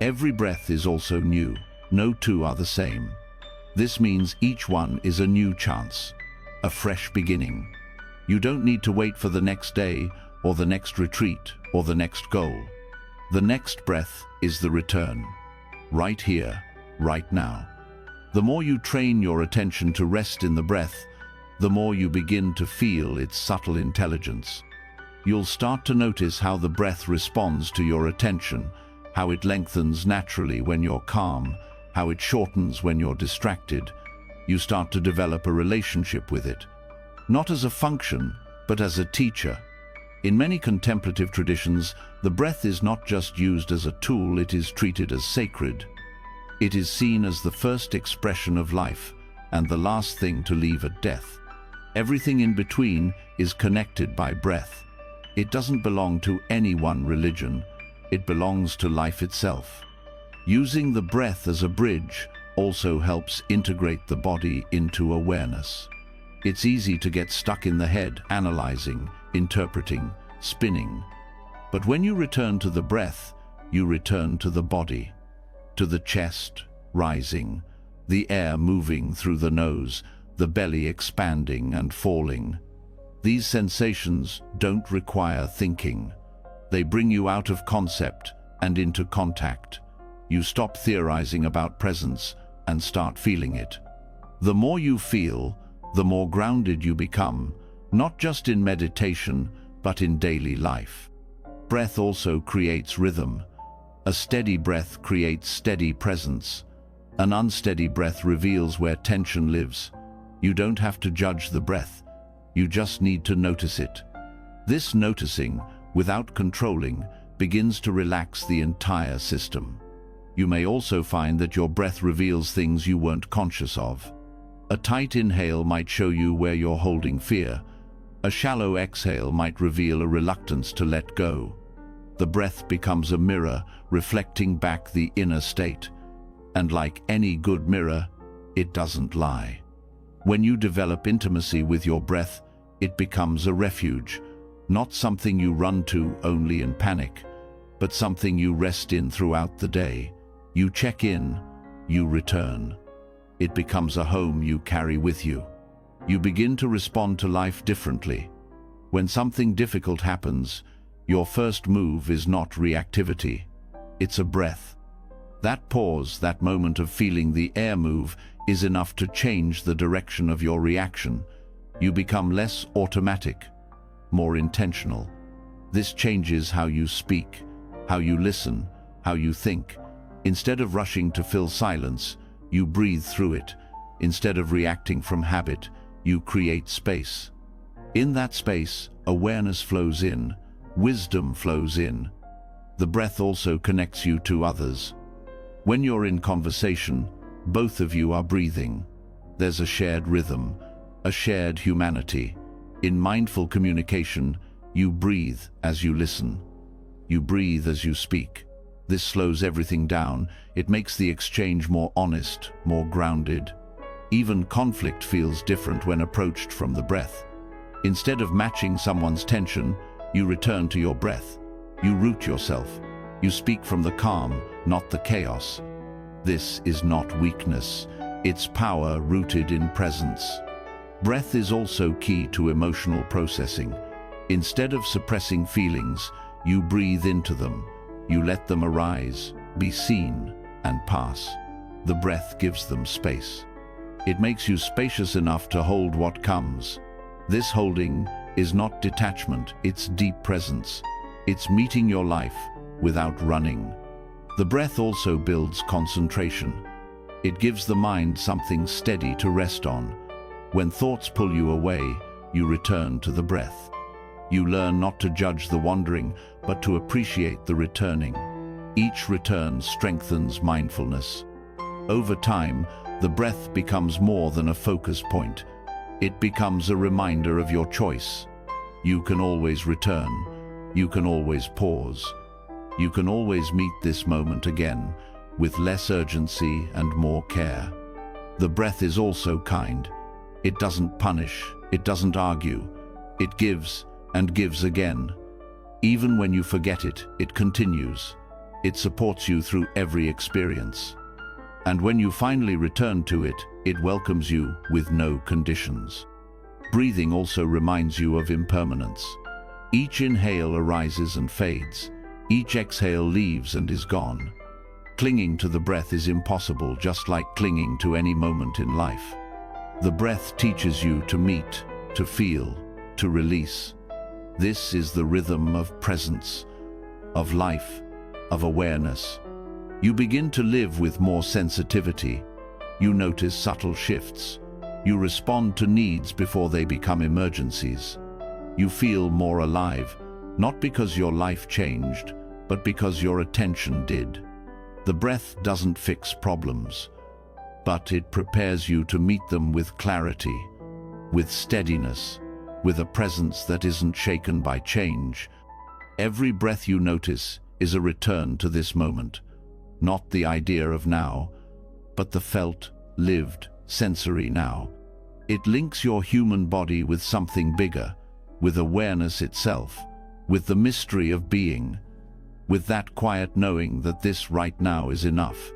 Every breath is also new. No two are the same. This means each one is a new chance, a fresh beginning. You don't need to wait for the next day, or the next retreat, or the next goal. The next breath is the return. Right here, right now. The more you train your attention to rest in the breath, the more you begin to feel its subtle intelligence. You'll start to notice how the breath responds to your attention, how it lengthens naturally when you're calm, how it shortens when you're distracted. You start to develop a relationship with it, not as a function, but as a teacher. In many contemplative traditions, the breath is not just used as a tool, it is treated as sacred. It is seen as the first expression of life and the last thing to leave at death. Everything in between is connected by breath. It doesn't belong to any one religion. It belongs to life itself. Using the breath as a bridge also helps integrate the body into awareness. It's easy to get stuck in the head, analyzing, interpreting, spinning. But when you return to the breath, you return to the body, to the chest rising, the air moving through the nose, the belly expanding and falling. These sensations don't require thinking. They bring you out of concept and into contact. You stop theorizing about presence and start feeling it. The more you feel, the more grounded you become, not just in meditation, but in daily life. Breath also creates rhythm. A steady breath creates steady presence. An unsteady breath reveals where tension lives. You don't have to judge the breath. You just need to notice it. This noticing, without controlling, begins to relax the entire system. You may also find that your breath reveals things you weren't conscious of. A tight inhale might show you where you're holding fear. A shallow exhale might reveal a reluctance to let go. The breath becomes a mirror, reflecting back the inner state. And like any good mirror, it doesn't lie. When you develop intimacy with your breath, it becomes a refuge, not something you run to only in panic, but something you rest in throughout the day. You check in, you return. It becomes a home you carry with you. You begin to respond to life differently. When something difficult happens, your first move is not reactivity. It's a breath. That pause, that moment of feeling the air move, is enough to change the direction of your reaction. You become less automatic, more intentional. This changes how you speak, how you listen, how you think. Instead of rushing to fill silence, you breathe through it. Instead of reacting from habit, you create space. In that space, awareness flows in, wisdom flows in. The breath also connects you to others. When you're in conversation, both of you are breathing. There's a shared rhythm, a shared humanity. In mindful communication, you breathe as you listen. You breathe as you speak. This slows everything down. It makes the exchange more honest, more grounded. Even conflict feels different when approached from the breath. Instead of matching someone's tension, you return to your breath. You root yourself. You speak from the calm, not the chaos. This is not weakness. It's power rooted in presence. Breath is also key to emotional processing. Instead of suppressing feelings, you breathe into them. You let them arise, be seen, and pass. The breath gives them space. It makes you spacious enough to hold what comes. This holding is not detachment, it's deep presence. It's meeting your life without running. The breath also builds concentration. It gives the mind something steady to rest on. When thoughts pull you away, you return to the breath. You learn not to judge the wandering, but to appreciate the returning. Each return strengthens mindfulness. Over time, the breath becomes more than a focus point. It becomes a reminder of your choice. You can always return. You can always pause. You can always meet this moment again, with less urgency and more care. The breath is also kind. It doesn't punish, it doesn't argue. It gives and gives again. Even when you forget it, it continues. It supports you through every experience. And when you finally return to it, it welcomes you with no conditions. Breathing also reminds you of impermanence. Each inhale arises and fades. Each exhale leaves and is gone. Clinging to the breath is impossible, just like clinging to any moment in life. The breath teaches you to meet, to feel, to release. This is the rhythm of presence, of life, of awareness. You begin to live with more sensitivity. You notice subtle shifts. You respond to needs before they become emergencies. You feel more alive, not because your life changed, but because your attention did. The breath doesn't fix problems, but it prepares you to meet them with clarity, with steadiness, with a presence that isn't shaken by change. Every breath you notice is a return to this moment, not the idea of now, but the felt, lived, sensory now. It links your human body with something bigger, with awareness itself, with the mystery of being, with that quiet knowing that this right now is enough.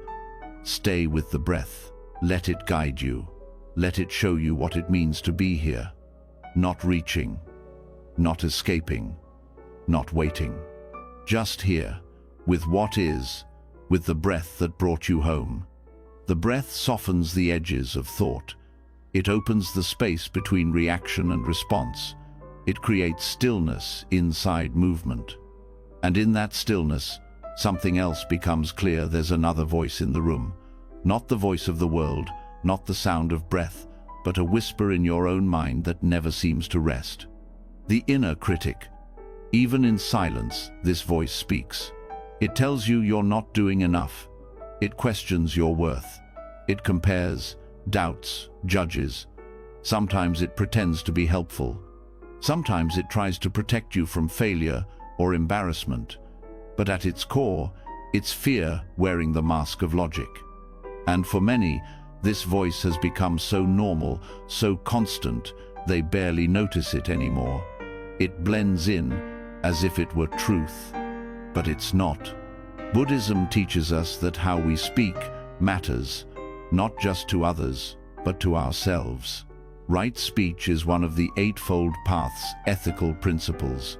Stay with the breath. Let it guide you. Let it show you what it means to be here. Not reaching, not escaping, not waiting. Just here, with what is, with the breath that brought you home. The breath softens the edges of thought. It opens the space between reaction and response. It creates stillness inside movement. And in that stillness, something else becomes clear. There's another voice in the room. Not the voice of the world, not the sound of breath, but a whisper in your own mind that never seems to rest. The inner critic. Even in silence, this voice speaks. It tells you you're not doing enough. It questions your worth. It compares, doubts, judges. Sometimes it pretends to be helpful. Sometimes it tries to protect you from failure or embarrassment. But at its core, it's fear wearing the mask of logic. And for many, this voice has become so normal, so constant, they barely notice it anymore. It blends in as if it were truth. But it's not. Buddhism teaches us that how we speak matters, not just to others, but to ourselves. Right speech is one of the Eightfold Path's ethical principles.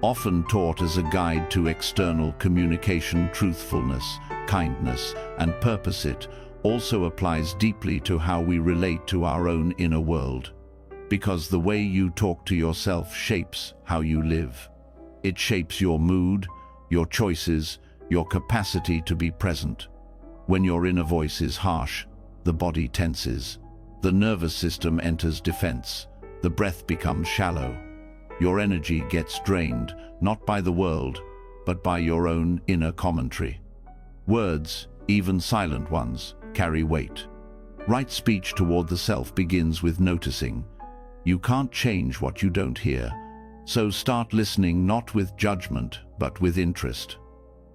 Often taught as a guide to external communication, truthfulness, kindness, and purpose, it also applies deeply to how we relate to our own inner world. Because the way you talk to yourself shapes how you live. It shapes your mood, your choices, your capacity to be present. When your inner voice is harsh, the body tenses. The nervous system enters defense. The breath becomes shallow. Your energy gets drained, not by the world, but by your own inner commentary. Words, even silent ones, carry weight. Right speech toward the self begins with noticing. You can't change what you don't hear, so start listening not with judgment, but with interest.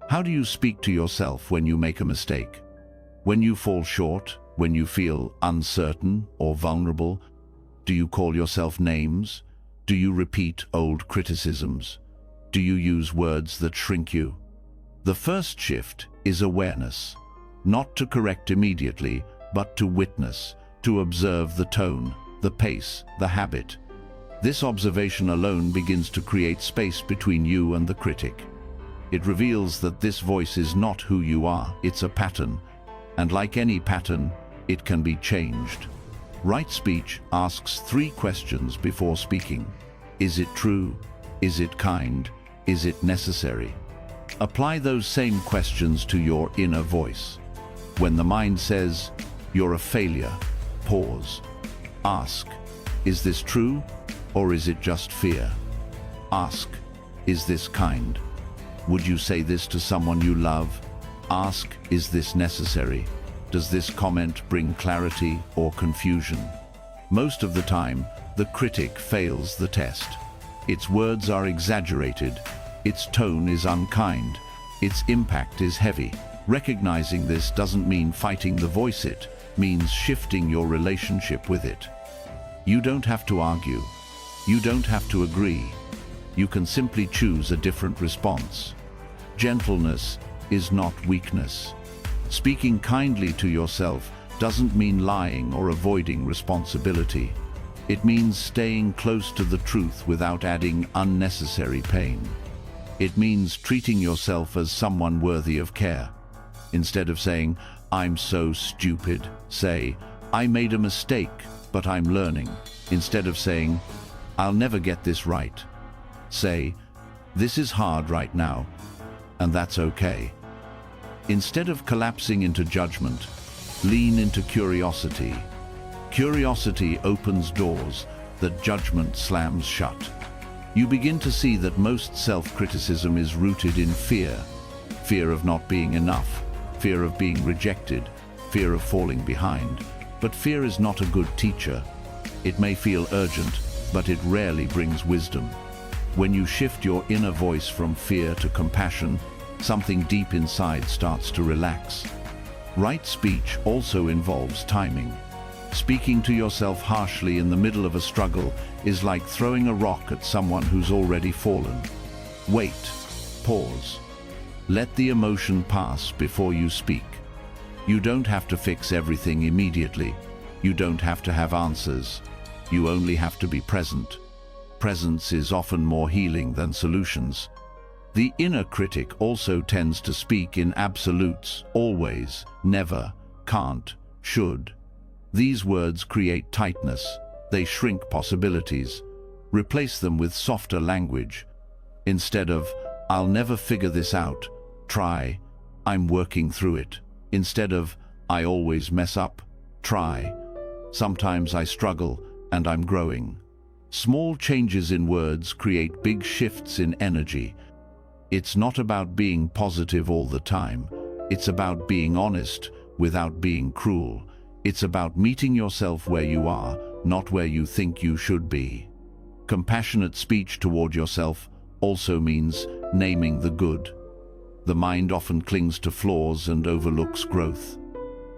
How do you speak to yourself when you make a mistake? When you fall short, When you feel uncertain or vulnerable, do you call yourself names? Do you repeat old criticisms? Do you use words that shrink you? The first shift is awareness, not to correct immediately, but to witness, to observe the tone, the pace, the habit. This observation alone begins to create space between you and the critic. It reveals that this voice is not who you are, it's a pattern, and like any pattern, it can be changed. Right speech asks 3 questions before speaking. Is it true? Is it kind? Is it necessary? Apply those same questions to your inner voice. When the mind says, "You're a failure," pause. Ask, "Is this true, or is it just fear?" Ask, "Is this kind? Would you say this to someone you love?" Ask, "Is this necessary? Does this comment bring clarity or confusion?" Most of the time, the critic fails the test. Its words are exaggerated, its tone is unkind, its impact is heavy. Recognizing this doesn't mean fighting the voice, it means shifting your relationship with it. You don't have to argue. You don't have to agree. You can simply choose a different response. Gentleness is not weakness. Speaking kindly to yourself doesn't mean lying or avoiding responsibility. It means staying close to the truth without adding unnecessary pain. It means treating yourself as someone worthy of care. Instead of saying, "I'm so stupid," say, "I made a mistake, but I'm learning." Instead of saying, "I'll never get this right," say, "This is hard right now, and that's okay." Instead of collapsing into judgment, lean into curiosity. Curiosity opens doors that judgment slams shut. You begin to see that most self-criticism is rooted in fear. Fear of not being enough, fear of being rejected, fear of falling behind. But fear is not a good teacher. It may feel urgent, but it rarely brings wisdom. When you shift your inner voice from fear to compassion, something deep inside starts to relax. Right speech also involves timing. Speaking to yourself harshly in the middle of a struggle is like throwing a rock at someone who's already fallen. Wait, pause. Let the emotion pass before you speak. You don't have to fix everything immediately. You don't have to have answers. You only have to be present. Presence is often more healing than solutions. The inner critic also tends to speak in absolutes: always, never, can't, should. These words create tightness. They shrink possibilities. Replace them with softer language. Instead of, "I'll never figure this out," try, "I'm working through it." Instead of, "I always mess up," try, "Sometimes I struggle and I'm growing." Small changes in words create big shifts in energy. It's not about being positive all the time. It's about being honest without being cruel. It's about meeting yourself where you are, not where you think you should be. Compassionate speech toward yourself also means naming the good. The mind often clings to flaws and overlooks growth.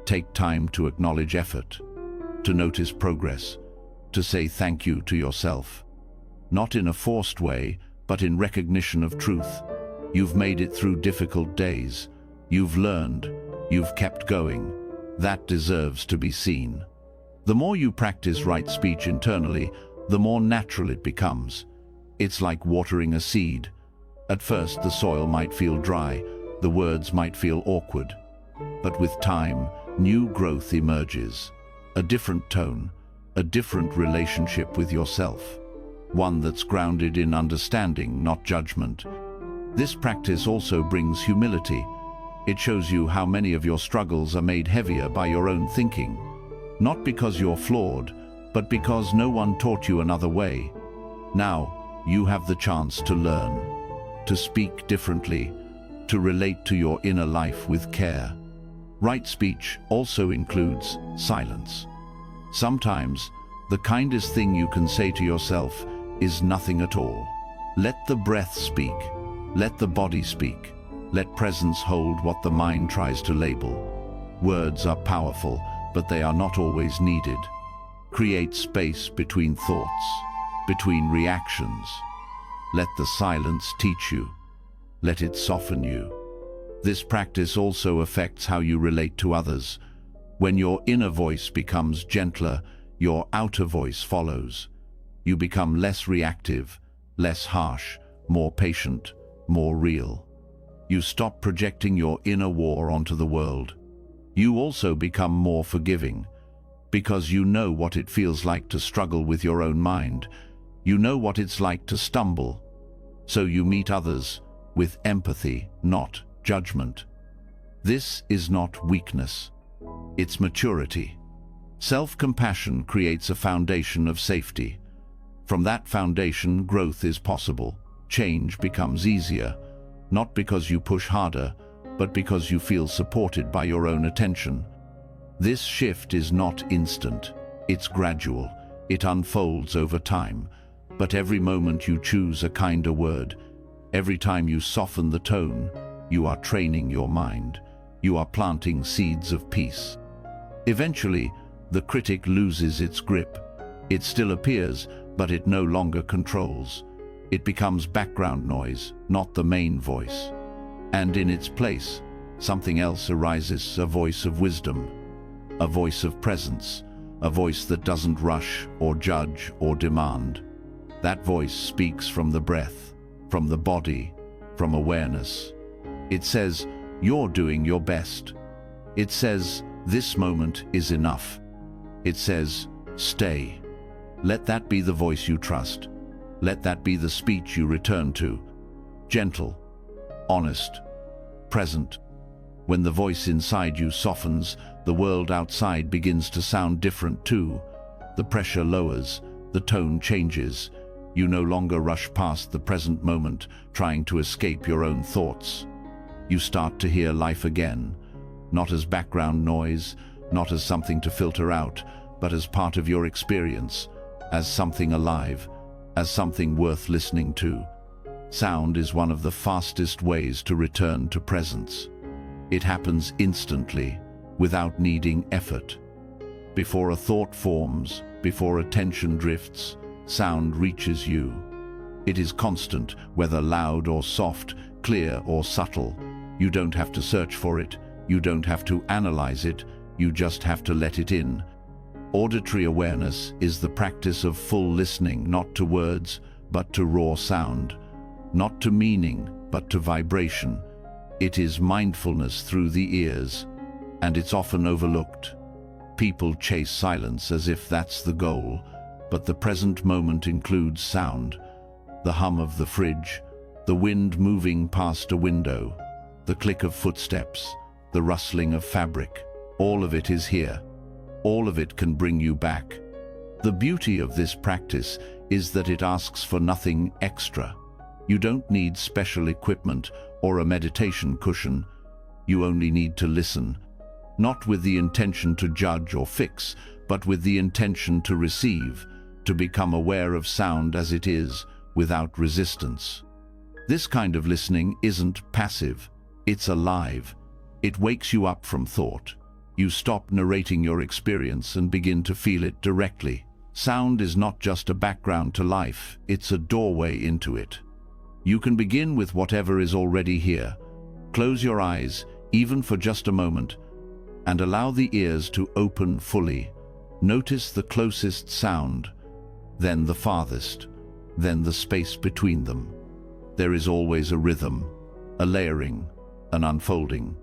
Take time to acknowledge effort, to notice progress, to say thank you to yourself. Not in a forced way, but in recognition of truth. You've made it through difficult days. You've learned. You've kept going. That deserves to be seen. The more you practice right speech internally, the more natural it becomes. It's like watering a seed. At first, the soil might feel dry, the words might feel awkward. But with time, new growth emerges. A different tone, a different relationship with yourself. One that's grounded in understanding, not judgment. This practice also brings humility. It shows you how many of your struggles are made heavier by your own thinking. Not because you're flawed, but because no one taught you another way. Now, you have the chance to learn, to speak differently, to relate to your inner life with care. Right speech also includes silence. Sometimes, the kindest thing you can say to yourself is nothing at all. Let the breath speak. Let the body speak. Let presence hold what the mind tries to label. Words are powerful, but they are not always needed. Create space between thoughts, between reactions. Let the silence teach you. Let it soften you. This practice also affects how you relate to others. When your inner voice becomes gentler, your outer voice follows. You become less reactive, less harsh, more patient, more real. You stop projecting your inner war onto the world. You also become more forgiving, because you know what it feels like to struggle with your own mind. You know what it's like to stumble. So you meet others with empathy, not judgment. This is not weakness. It's maturity. Self-compassion creates a foundation of safety. From that foundation, growth is possible. Change becomes easier, not because you push harder, but because you feel supported by your own attention. This shift is not instant. It's gradual. It unfolds over time. But every moment you choose a kinder word, every time you soften the tone, you are training your mind. You are planting seeds of peace. Eventually, the critic loses its grip. It still appears, but it no longer controls. It becomes background noise, not the main voice. And in its place, something else arises, a voice of wisdom, a voice of presence, a voice that doesn't rush or judge or demand. That voice speaks from the breath, from the body, from awareness. It says, "You're doing your best." It says, "This moment is enough." It says, "Stay." Let that be the voice you trust. Let that be the speech you return to. Gentle, honest, present. When the voice inside you softens, the world outside begins to sound different too. The pressure lowers, the tone changes. You no longer rush past the present moment, trying to escape your own thoughts. You start to hear life again, not as background noise, not as something to filter out, but as part of your experience, as something alive, as something worth listening to. Sound is one of the fastest ways to return to presence. It happens instantly, without needing effort. Before a thought forms, before attention drifts, sound reaches you. It is constant, whether loud or soft, clear or subtle. You don't have to search for it. You don't have to analyze it. You just have to let it in. Auditory awareness is the practice of full listening, not to words, but to raw sound. Not to meaning, but to vibration. It is mindfulness through the ears, and it's often overlooked. People chase silence as if that's the goal, but the present moment includes sound. The hum of the fridge, the wind moving past a window, the click of footsteps, the rustling of fabric. All of it is here. All of it can bring you back. The beauty of this practice is that it asks for nothing extra. You don't need special equipment or a meditation cushion. You only need to listen, not with the intention to judge or fix, but with the intention to receive, to become aware of sound as it is, without resistance. This kind of listening isn't passive, it's alive. It wakes you up from thought. You stop narrating your experience and begin to feel it directly. Sound is not just a background to life, it's a doorway into it. You can begin with whatever is already here. Close your eyes, even for just a moment, and allow the ears to open fully. Notice the closest sound, then the farthest, then the space between them. There is always a rhythm, a layering, an unfolding.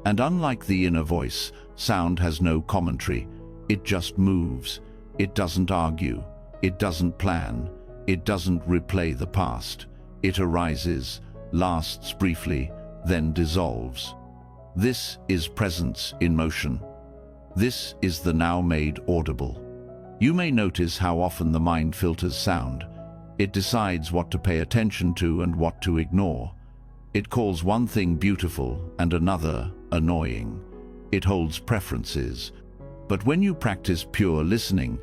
And unlike the inner voice, sound has no commentary. It just moves. It doesn't argue. It doesn't plan. It doesn't replay the past. It arises, lasts briefly, then dissolves. This is presence in motion. This is the now made audible. You may notice how often the mind filters sound. It decides what to pay attention to and what to ignore. It calls one thing beautiful and another annoying. It holds preferences. But when you practice pure listening,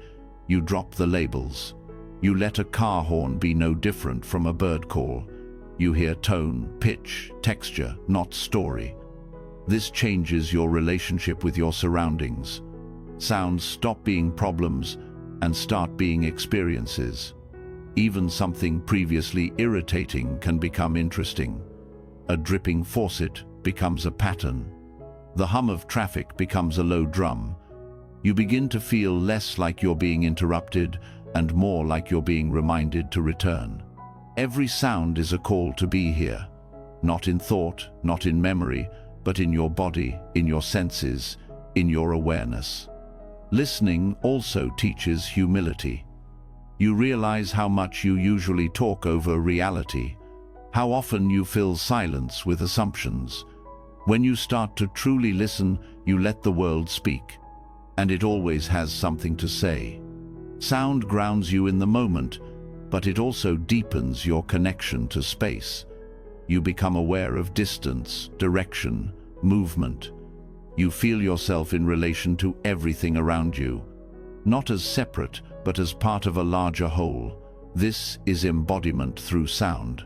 you drop the labels. You let a car horn be no different from a bird call. You hear tone, pitch, texture, not story. This changes your relationship with your surroundings. Sounds stop being problems and start being experiences. Even something previously irritating can become interesting. A dripping faucet becomes a pattern. The hum of traffic becomes a low drum. You begin to feel less like you're being interrupted and more like you're being reminded to return. Every sound is a call to be here, not in thought, not in memory, but in your body, in your senses, in your awareness. Listening also teaches humility. You realize how much you usually talk over reality, how often you fill silence with assumptions. When you start to truly listen, you let the world speak, and it always has something to say. Sound grounds you in the moment, but it also deepens your connection to space. You become aware of distance, direction, movement. You feel yourself in relation to everything around you, not as separate, but as part of a larger whole. This is embodiment through sound.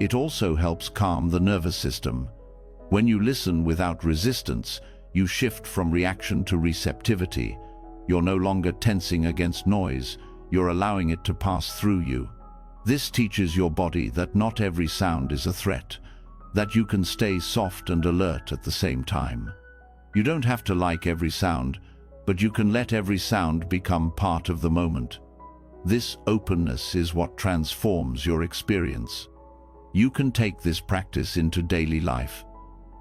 It also helps calm the nervous system. When you listen without resistance, you shift from reaction to receptivity. You're no longer tensing against noise, you're allowing it to pass through you. This teaches your body that not every sound is a threat, that you can stay soft and alert at the same time. You don't have to like every sound, but you can let every sound become part of the moment. This openness is what transforms your experience. You can take this practice into daily life.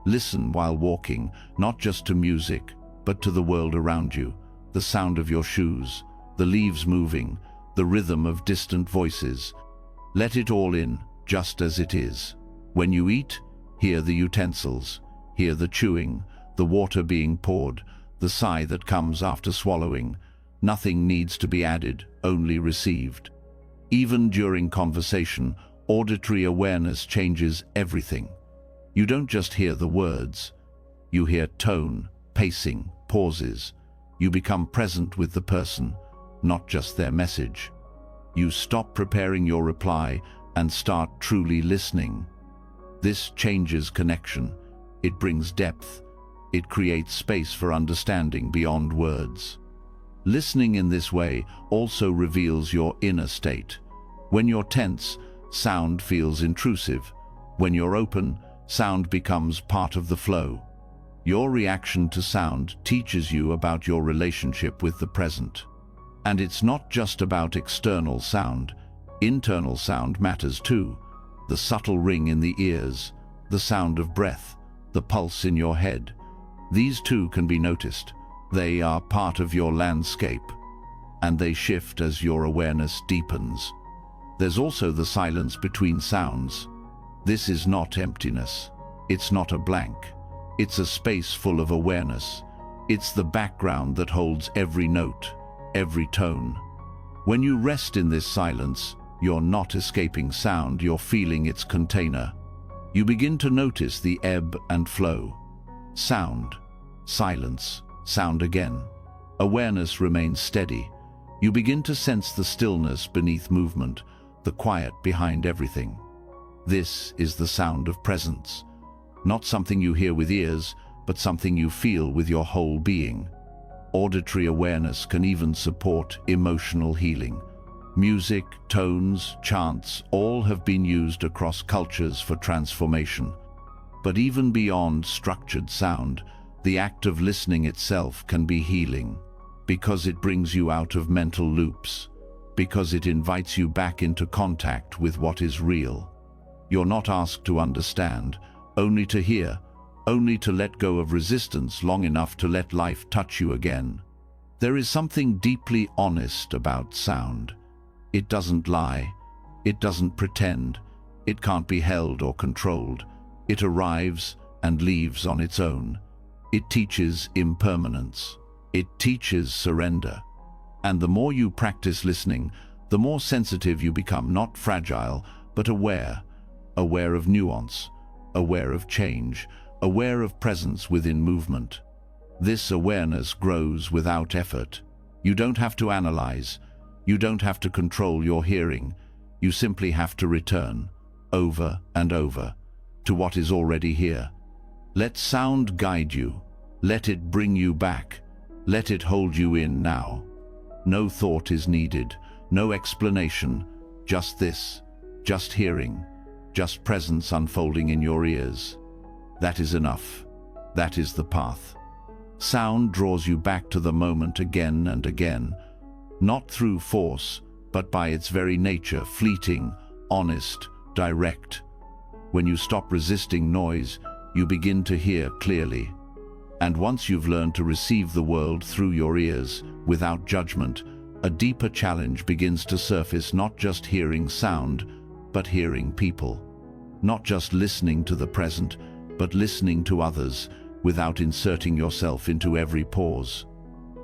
Listen while walking, not just to music, but to the world around you, the sound of your shoes, the leaves moving, the rhythm of distant voices. Let it all in, just as it is. When you eat, hear the utensils, hear the chewing, the water being poured, the sigh that comes after swallowing. Nothing needs to be added, only received. Even during conversation, auditory awareness changes everything. You don't just hear the words. You hear tone, pacing, pauses. You become present with the person, not just their message. You stop preparing your reply and start truly listening. This changes connection. It brings depth. It creates space for understanding beyond words. Listening in this way also reveals your inner state. When you're tense, sound feels intrusive. When you're open, sound becomes part of the flow. Your reaction to sound teaches you about your relationship with the present. And it's not just about external sound. Internal sound matters too. The subtle ring in the ears, the sound of breath, the pulse in your head. These too can be noticed. They are part of your landscape, and they shift as your awareness deepens. There's also the silence between sounds. This is not emptiness. It's not a blank. It's a space full of awareness. It's the background that holds every note, every tone. When you rest in this silence, you're not escaping sound, you're feeling its container. You begin to notice the ebb and flow. Sound, silence, sound again. Awareness remains steady. You begin to sense the stillness beneath movement, the quiet behind everything. This is the sound of presence. Not something you hear with ears, but something you feel with your whole being. Auditory awareness can even support emotional healing. Music, tones, chants, all have been used across cultures for transformation. But even beyond structured sound, the act of listening itself can be healing, because it brings you out of mental loops, because it invites you back into contact with what is real. You're not asked to understand, only to hear, only to let go of resistance long enough to let life touch you again. There is something deeply honest about sound. It doesn't lie. It doesn't pretend. It can't be held or controlled. It arrives and leaves on its own. It teaches impermanence. It teaches surrender. And the more you practice listening, the more sensitive you become, not fragile, but aware. Aware of nuance, aware of change, aware of presence within movement. This awareness grows without effort. You don't have to analyze. You don't have to control your hearing. You simply have to return, over and over, to what is already here. Let sound guide you. Let it bring you back. Let it hold you in now. No thought is needed, no explanation, just this, just hearing, just presence unfolding in your ears. That is enough. That is the path. Sound draws you back to the moment again and again, not through force, but by its very nature, fleeting, honest, direct. When you stop resisting noise, you begin to hear clearly. And once you've learned to receive the world through your ears, without judgment, a deeper challenge begins to surface, not just hearing sound, but hearing people. Not just listening to the present, but listening to others, without inserting yourself into every pause.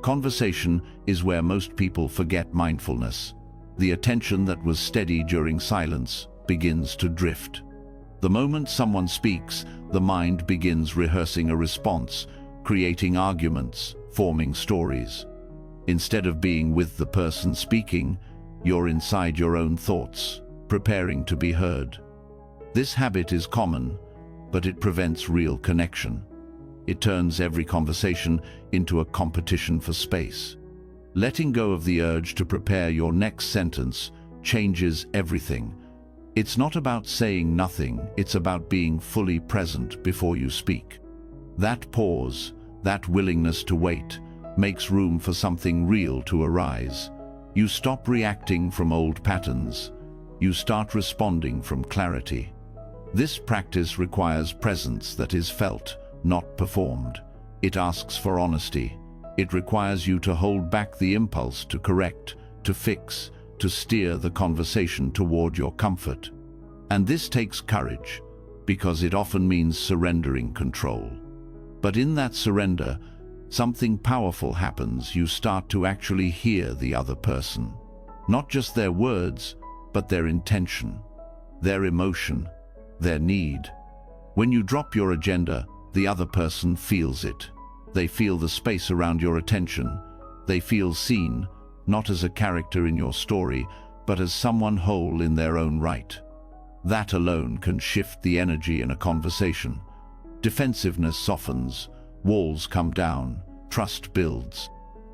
Conversation is where most people forget mindfulness. The attention that was steady during silence begins to drift. The moment someone speaks, the mind begins rehearsing a response, creating arguments, forming stories. Instead of being with the person speaking, you're inside your own thoughts, preparing to be heard. This habit is common, but it prevents real connection. It turns every conversation into a competition for space. Letting go of the urge to prepare your next sentence changes everything. It's not about saying nothing, it's about being fully present before you speak. That pause, that willingness to wait, makes room for something real to arise. You stop reacting from old patterns. You start responding from clarity. This practice requires presence that is felt, not performed. It asks for honesty. It requires you to hold back the impulse to correct, to fix, to steer the conversation toward your comfort. And this takes courage, because it often means surrendering control. But in that surrender, something powerful happens. You start to actually hear the other person. Not just their words, but their intention, their emotion, their need. When you drop your agenda, the other person feels it. They feel the space around your attention. They feel seen, not as a character in your story, but as someone whole in their own right. That alone can shift the energy in a conversation. Defensiveness softens, walls come down, trust builds.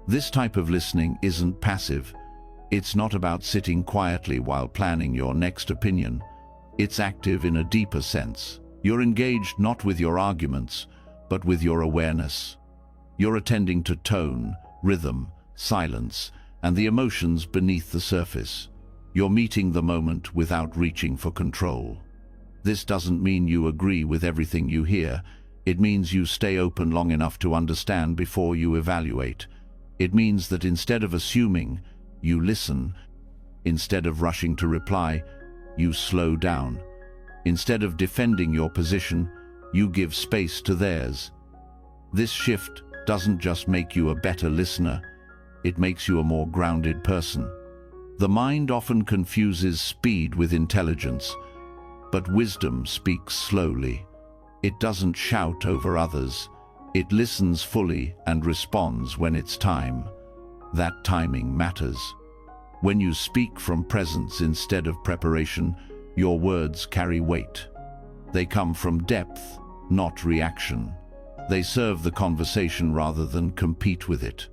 This type of listening isn't passive. It's not about sitting quietly while planning your next opinion. It's active in a deeper sense. You're engaged not with your arguments, but with your awareness. You're attending to tone, rhythm, silence, and the emotions beneath the surface. You're meeting the moment without reaching for control. This doesn't mean you agree with everything you hear. It means you stay open long enough to understand before you evaluate. It means that instead of assuming, you listen. Instead of rushing to reply, you slow down. Instead of defending your position, you give space to theirs. This shift doesn't just make you a better listener, it makes you a more grounded person. The mind often confuses speed with intelligence, but wisdom speaks slowly. It doesn't shout over others. It listens fully and responds when it's time. That timing matters. When you speak from presence instead of preparation, your words carry weight. They come from depth, not reaction. They serve the conversation rather than compete with it.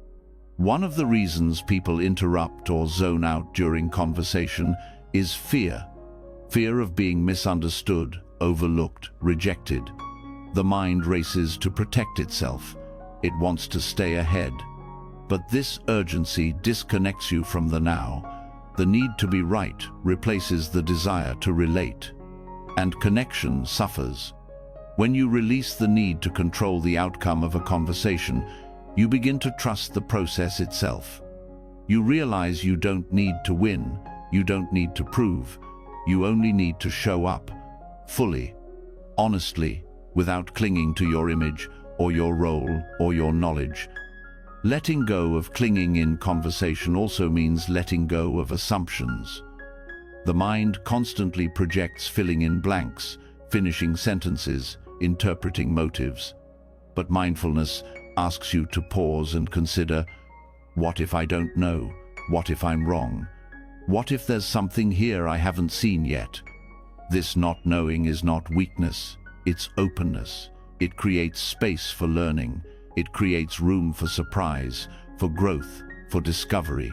One of the reasons people interrupt or zone out during conversation is fear. Fear of being misunderstood, overlooked, rejected. The mind races to protect itself. It wants to stay ahead. But this urgency disconnects you from the now. The need to be right replaces the desire to relate. And connection suffers. When you release the need to control the outcome of a conversation, you begin to trust the process itself. You realize you don't need to win, you don't need to prove, you only need to show up, fully, honestly, without clinging to your image or your role or your knowledge. Letting go of clinging in conversation also means letting go of assumptions. The mind constantly projects, filling in blanks, finishing sentences, interpreting motives. But mindfulness asks you to pause and consider, what if I don't know? What if I'm wrong? What if there's something here I haven't seen yet? This not knowing is not weakness, it's openness. It creates space for learning. It creates room for surprise, for growth, for discovery.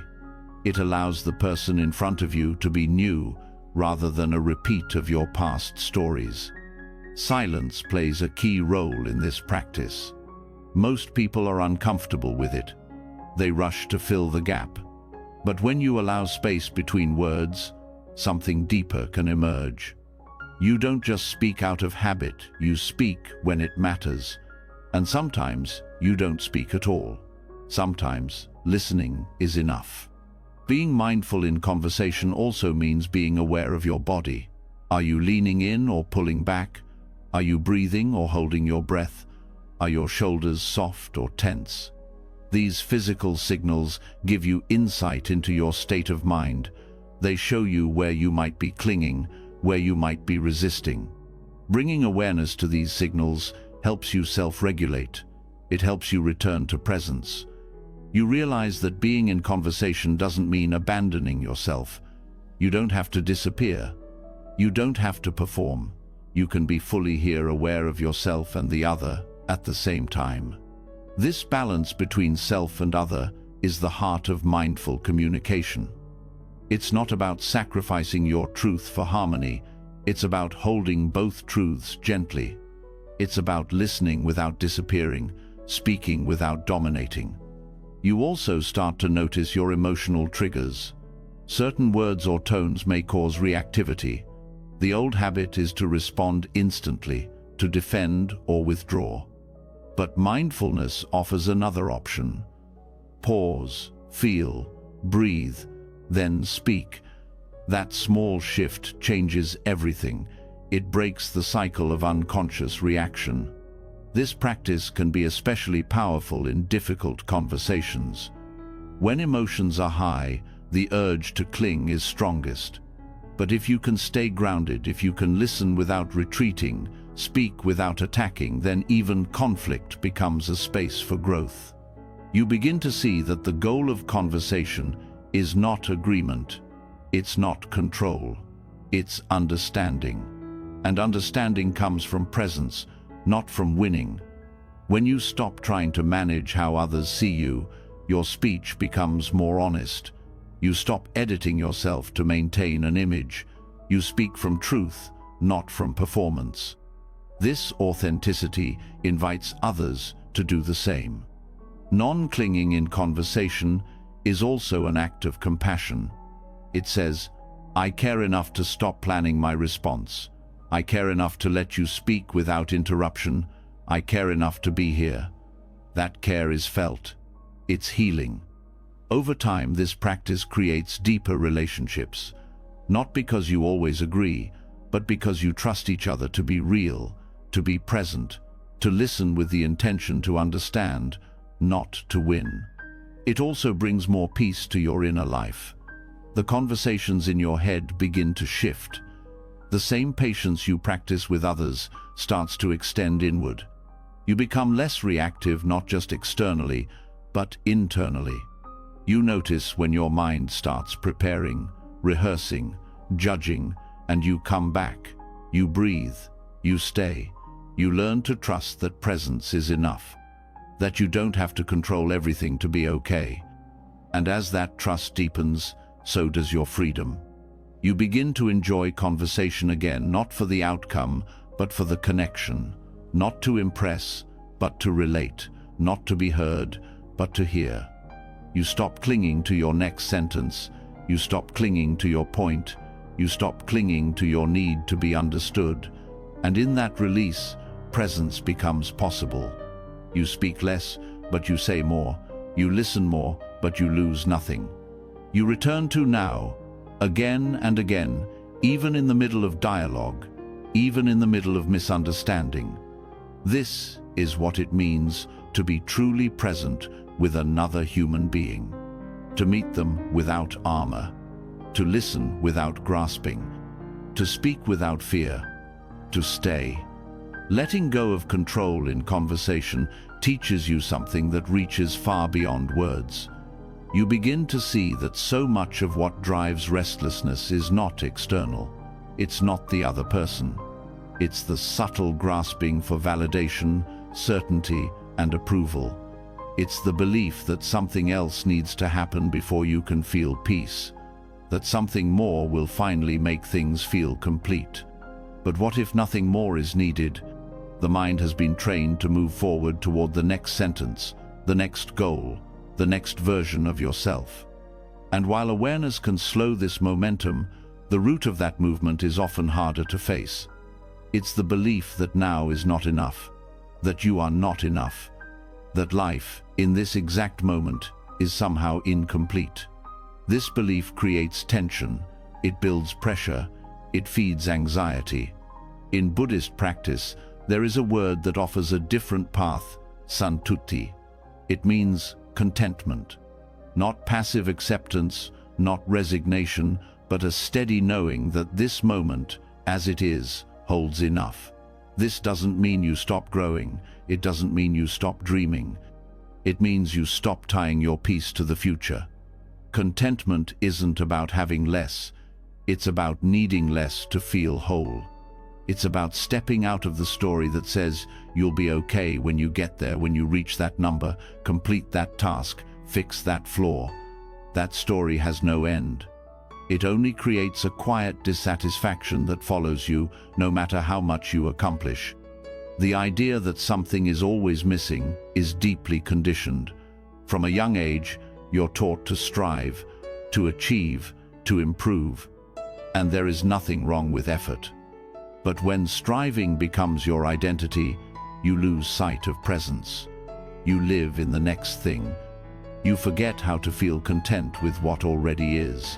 It allows the person in front of you to be new rather than a repeat of your past stories. Silence plays a key role in this practice. Most people are uncomfortable with it. They rush to fill the gap. But when you allow space between words, something deeper can emerge. You don't just speak out of habit, you speak when it matters. And sometimes you don't speak at all. Sometimes listening is enough. Being mindful in conversation also means being aware of your body. Are you leaning in or pulling back? Are you breathing or holding your breath? Are your shoulders soft or tense? These physical signals give you insight into your state of mind. They show you where you might be clinging, where you might be resisting. Bringing awareness to these signals helps you self-regulate. It helps you return to presence. You realize that being in conversation doesn't mean abandoning yourself. You don't have to disappear. You don't have to perform. You can be fully here, aware of yourself and the other at the same time. This balance between self and other is the heart of mindful communication. It's not about sacrificing your truth for harmony. It's about holding both truths gently. It's about listening without disappearing, speaking without dominating. You also start to notice your emotional triggers. Certain words or tones may cause reactivity. The old habit is to respond instantly, to defend or withdraw. But mindfulness offers another option. Pause, feel, breathe, then speak. That small shift changes everything. It breaks the cycle of unconscious reaction. This practice can be especially powerful in difficult conversations. When emotions are high, the urge to cling is strongest. But if you can stay grounded, if you can listen without retreating, speak without attacking, then even conflict becomes a space for growth. You begin to see that the goal of conversation is not agreement. It's not control. It's understanding. And understanding comes from presence, not from winning. When you stop trying to manage how others see you, your speech becomes more honest. You stop editing yourself to maintain an image. You speak from truth, not from performance. This authenticity invites others to do the same. Non-clinging in conversation is also an act of compassion. It says, I care enough to stop planning my response. I care enough to let you speak without interruption. I care enough to be here. That care is felt. It's healing. Over time, this practice creates deeper relationships, not because you always agree, but because you trust each other to be real, to be present, to listen with the intention to understand, not to win. It also brings more peace to your inner life. The conversations in your head begin to shift. The same patience you practice with others starts to extend inward. You become less reactive, not just externally, but internally. You notice when your mind starts preparing, rehearsing, judging, and you come back. You breathe, you stay. You learn to trust that presence is enough, that you don't have to control everything to be okay. And as that trust deepens, so does your freedom. You begin to enjoy conversation again, not for the outcome, but for the connection. Not to impress, but to relate. Not to be heard, but to hear. You stop clinging to your next sentence. You stop clinging to your point. You stop clinging to your need to be understood. And in that release, presence becomes possible. You speak less, but you say more. You listen more, but you lose nothing. You return to now, again and again, even in the middle of dialogue, even in the middle of misunderstanding. This is what it means to be truly present with another human being, to meet them without armor, to listen without grasping, to speak without fear, to stay. Letting go of control in conversation teaches you something that reaches far beyond words. You begin to see that so much of what drives restlessness is not external. It's not the other person. It's the subtle grasping for validation, certainty, and approval. It's the belief that something else needs to happen before you can feel peace, that something more will finally make things feel complete. But what if nothing more is needed? The mind has been trained to move forward toward the next sentence, the next goal, the next version of yourself. And while awareness can slow this momentum, the root of that movement is often harder to face. It's the belief that now is not enough, that you are not enough, that life, in this exact moment, is somehow incomplete. This belief creates tension, it builds pressure, it feeds anxiety. In Buddhist practice, there is a word that offers a different path, santuti. It means contentment. Not passive acceptance, not resignation, but a steady knowing that this moment, as it is, holds enough. This doesn't mean you stop growing. It doesn't mean you stop dreaming. It means you stop tying your peace to the future. Contentment isn't about having less. It's about needing less to feel whole. It's about stepping out of the story that says you'll be okay when you get there, when you reach that number, complete that task, fix that flaw. That story has no end. It only creates a quiet dissatisfaction that follows you no matter how much you accomplish. The idea that something is always missing is deeply conditioned. From a young age, you're taught to strive, to achieve, to improve. And there is nothing wrong with effort. But when striving becomes your identity, you lose sight of presence. You live in the next thing. You forget how to feel content with what already is.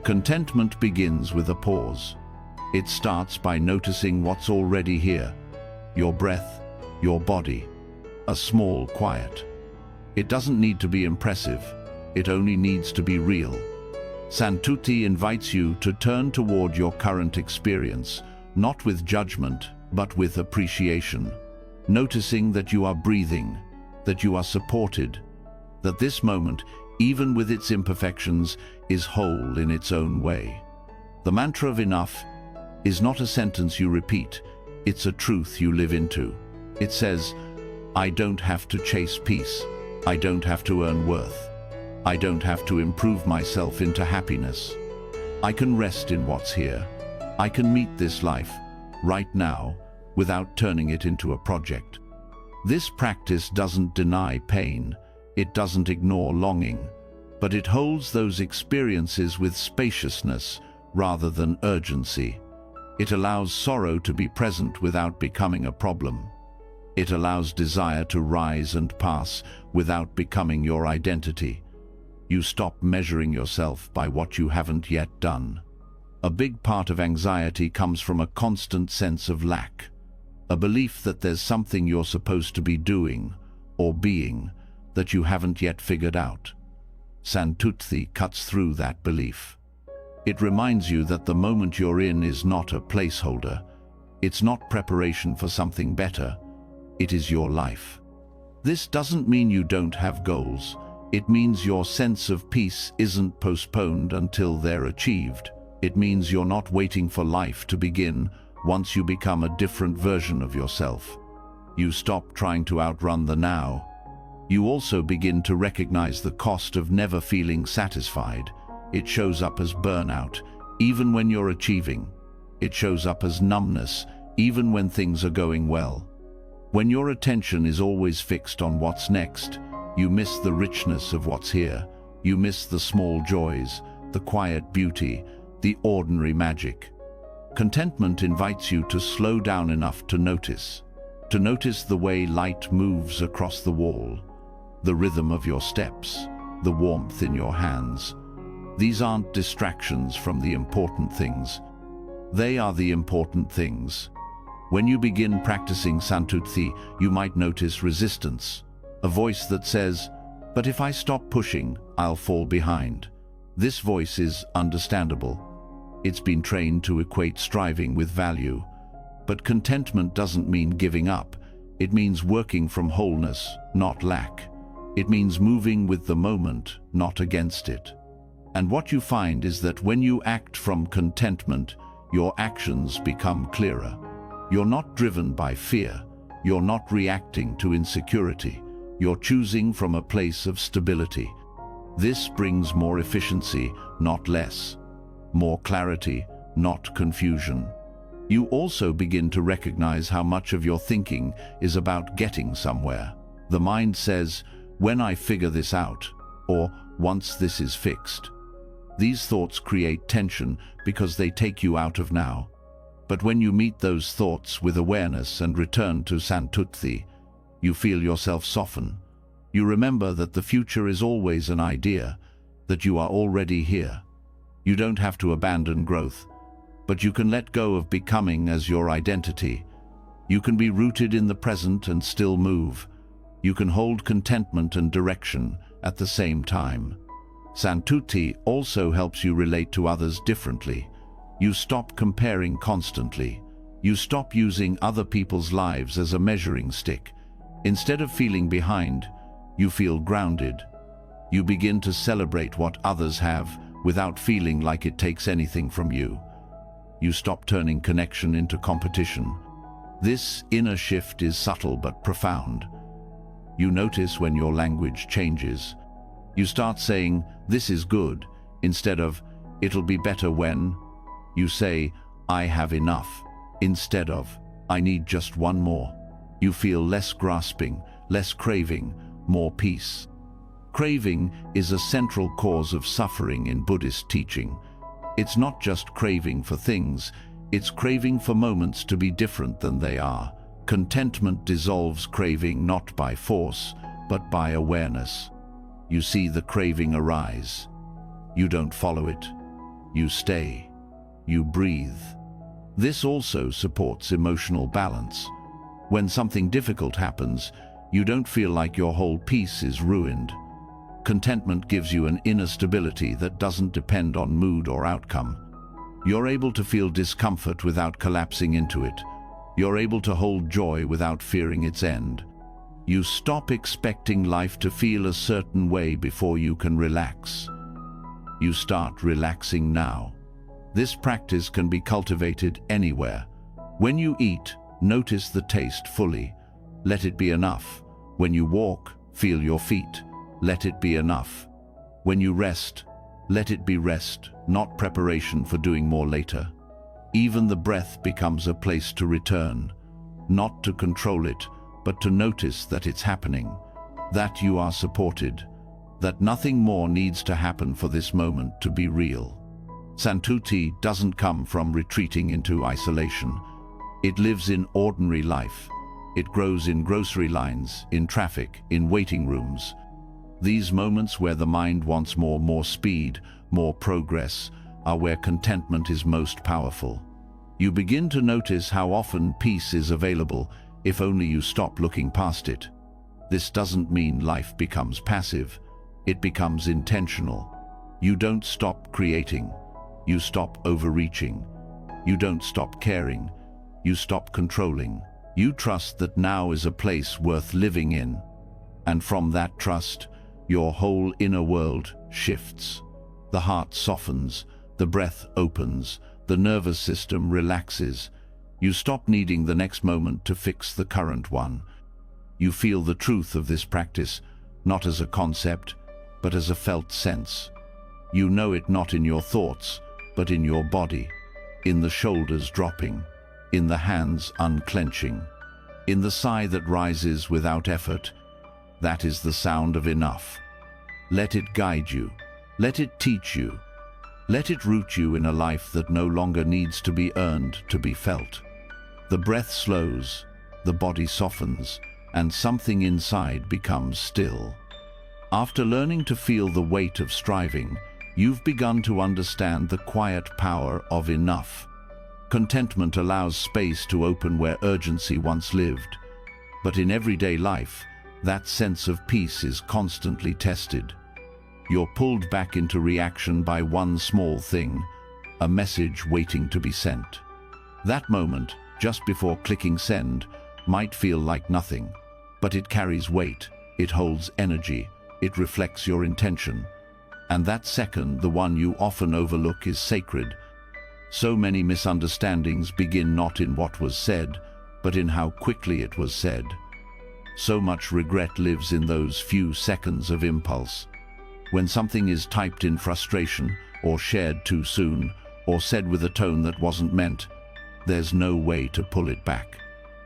Contentment begins with a pause. It starts by noticing what's already here. Your breath, your body, a small quiet. It doesn't need to be impressive. It only needs to be real. Santuti invites you to turn toward your current experience, not with judgment, but with appreciation. Noticing that you are breathing, that you are supported, that this moment, even with its imperfections, is whole in its own way. The mantra of enough is not a sentence you repeat, it's a truth you live into. It says, I don't have to chase peace. I don't have to earn worth. I don't have to improve myself into happiness. I can rest in what's here. I can meet this life, right now, without turning it into a project. This practice doesn't deny pain. It doesn't ignore longing, but it holds those experiences with spaciousness rather than urgency. It allows sorrow to be present without becoming a problem. It allows desire to rise and pass without becoming your identity. You stop measuring yourself by what you haven't yet done. A big part of anxiety comes from a constant sense of lack, a belief that there's something you're supposed to be doing or being that you haven't yet figured out. Santuti cuts through that belief. It reminds you that the moment you're in is not a placeholder. It's not preparation for something better. It is your life. This doesn't mean you don't have goals. It means your sense of peace isn't postponed until they're achieved. It means you're not waiting for life to begin once you become a different version of yourself. You stop trying to outrun the now. You also begin to recognize the cost of never feeling satisfied. It shows up as burnout, even when you're achieving. It shows up as numbness, even when things are going well. When your attention is always fixed on what's next, you miss the richness of what's here. You miss the small joys, the quiet beauty, the ordinary magic. Contentment invites you to slow down enough to notice the way light moves across the wall, the rhythm of your steps, the warmth in your hands. These aren't distractions from the important things. They are the important things. When you begin practicing Santuti, you might notice resistance, a voice that says, "But if I stop pushing, I'll fall behind." This voice is understandable. It's been trained to equate striving with value. But contentment doesn't mean giving up. It means working from wholeness, not lack. It means moving with the moment, not against it. And what you find is that when you act from contentment, your actions become clearer. You're not driven by fear. You're not reacting to insecurity. You're choosing from a place of stability. This brings more efficiency, not less. More clarity, not confusion. You also begin to recognize how much of your thinking is about getting somewhere. The mind says, "When I figure this out," or "once this is fixed." These thoughts create tension because they take you out of now. But when you meet those thoughts with awareness and return to Santutti, you feel yourself soften. You remember that the future is always an idea, that you are already here. You don't have to abandon growth, but you can let go of becoming as your identity. You can be rooted in the present and still move. You can hold contentment and direction at the same time. Santutti also helps you relate to others differently. You stop comparing constantly. You stop using other people's lives as a measuring stick. Instead of feeling behind, you feel grounded. You begin to celebrate what others have without feeling like it takes anything from you. You stop turning connection into competition. This inner shift is subtle but profound. You notice when your language changes. You start saying, "This is good," instead of, "It'll be better when." You say, "I have enough," instead of, "I need just one more." You feel less grasping, less craving, more peace. Craving is a central cause of suffering in Buddhist teaching. It's not just craving for things, it's craving for moments to be different than they are. Contentment dissolves craving not by force, but by awareness. You see the craving arise. You don't follow it. You stay. You breathe. This also supports emotional balance. When something difficult happens, you don't feel like your whole piece is ruined. Contentment gives you an inner stability that doesn't depend on mood or outcome. You're able to feel discomfort without collapsing into it. You're able to hold joy without fearing its end. You stop expecting life to feel a certain way before you can relax. You start relaxing now. This practice can be cultivated anywhere. When you eat, notice the taste fully. Let it be enough. When you walk, feel your feet. Let it be enough. When you rest, let it be rest, not preparation for doing more later. Even the breath becomes a place to return, not to control it, but to notice that it's happening, that you are supported, that nothing more needs to happen for this moment to be real. Santutti doesn't come from retreating into isolation. It lives in ordinary life. It grows in grocery lines, in traffic, in waiting rooms. These moments where the mind wants more speed, more progress, are where contentment is most powerful. You begin to notice how often peace is available if only you stop looking past it. This doesn't mean life becomes passive. It becomes intentional. You don't stop creating. You stop overreaching. You don't stop caring. You stop controlling. You trust that now is a place worth living in. And from that trust, your whole inner world shifts. The heart softens, the breath opens, the nervous system relaxes. You stop needing the next moment to fix the current one. You feel the truth of this practice, not as a concept, but as a felt sense. You know it not in your thoughts, but in your body, in the shoulders dropping, in the hands unclenching, in the sigh that rises without effort. That is the sound of enough. Let it guide you. Let it teach you. Let it root you in a life that no longer needs to be earned to be felt. The breath slows, the body softens, and something inside becomes still. After learning to feel the weight of striving, you've begun to understand the quiet power of enough. Contentment allows space to open where urgency once lived. But in everyday life, that sense of peace is constantly tested. You're pulled back into reaction by one small thing, a message waiting to be sent. That moment, just before clicking send, might feel like nothing, but it carries weight, it holds energy, it reflects your intention. And that second, the one you often overlook, is sacred. So many misunderstandings begin not in what was said, but in how quickly it was said. So much regret lives in those few seconds of impulse. When something is typed in frustration, or shared too soon, or said with a tone that wasn't meant, there's no way to pull it back.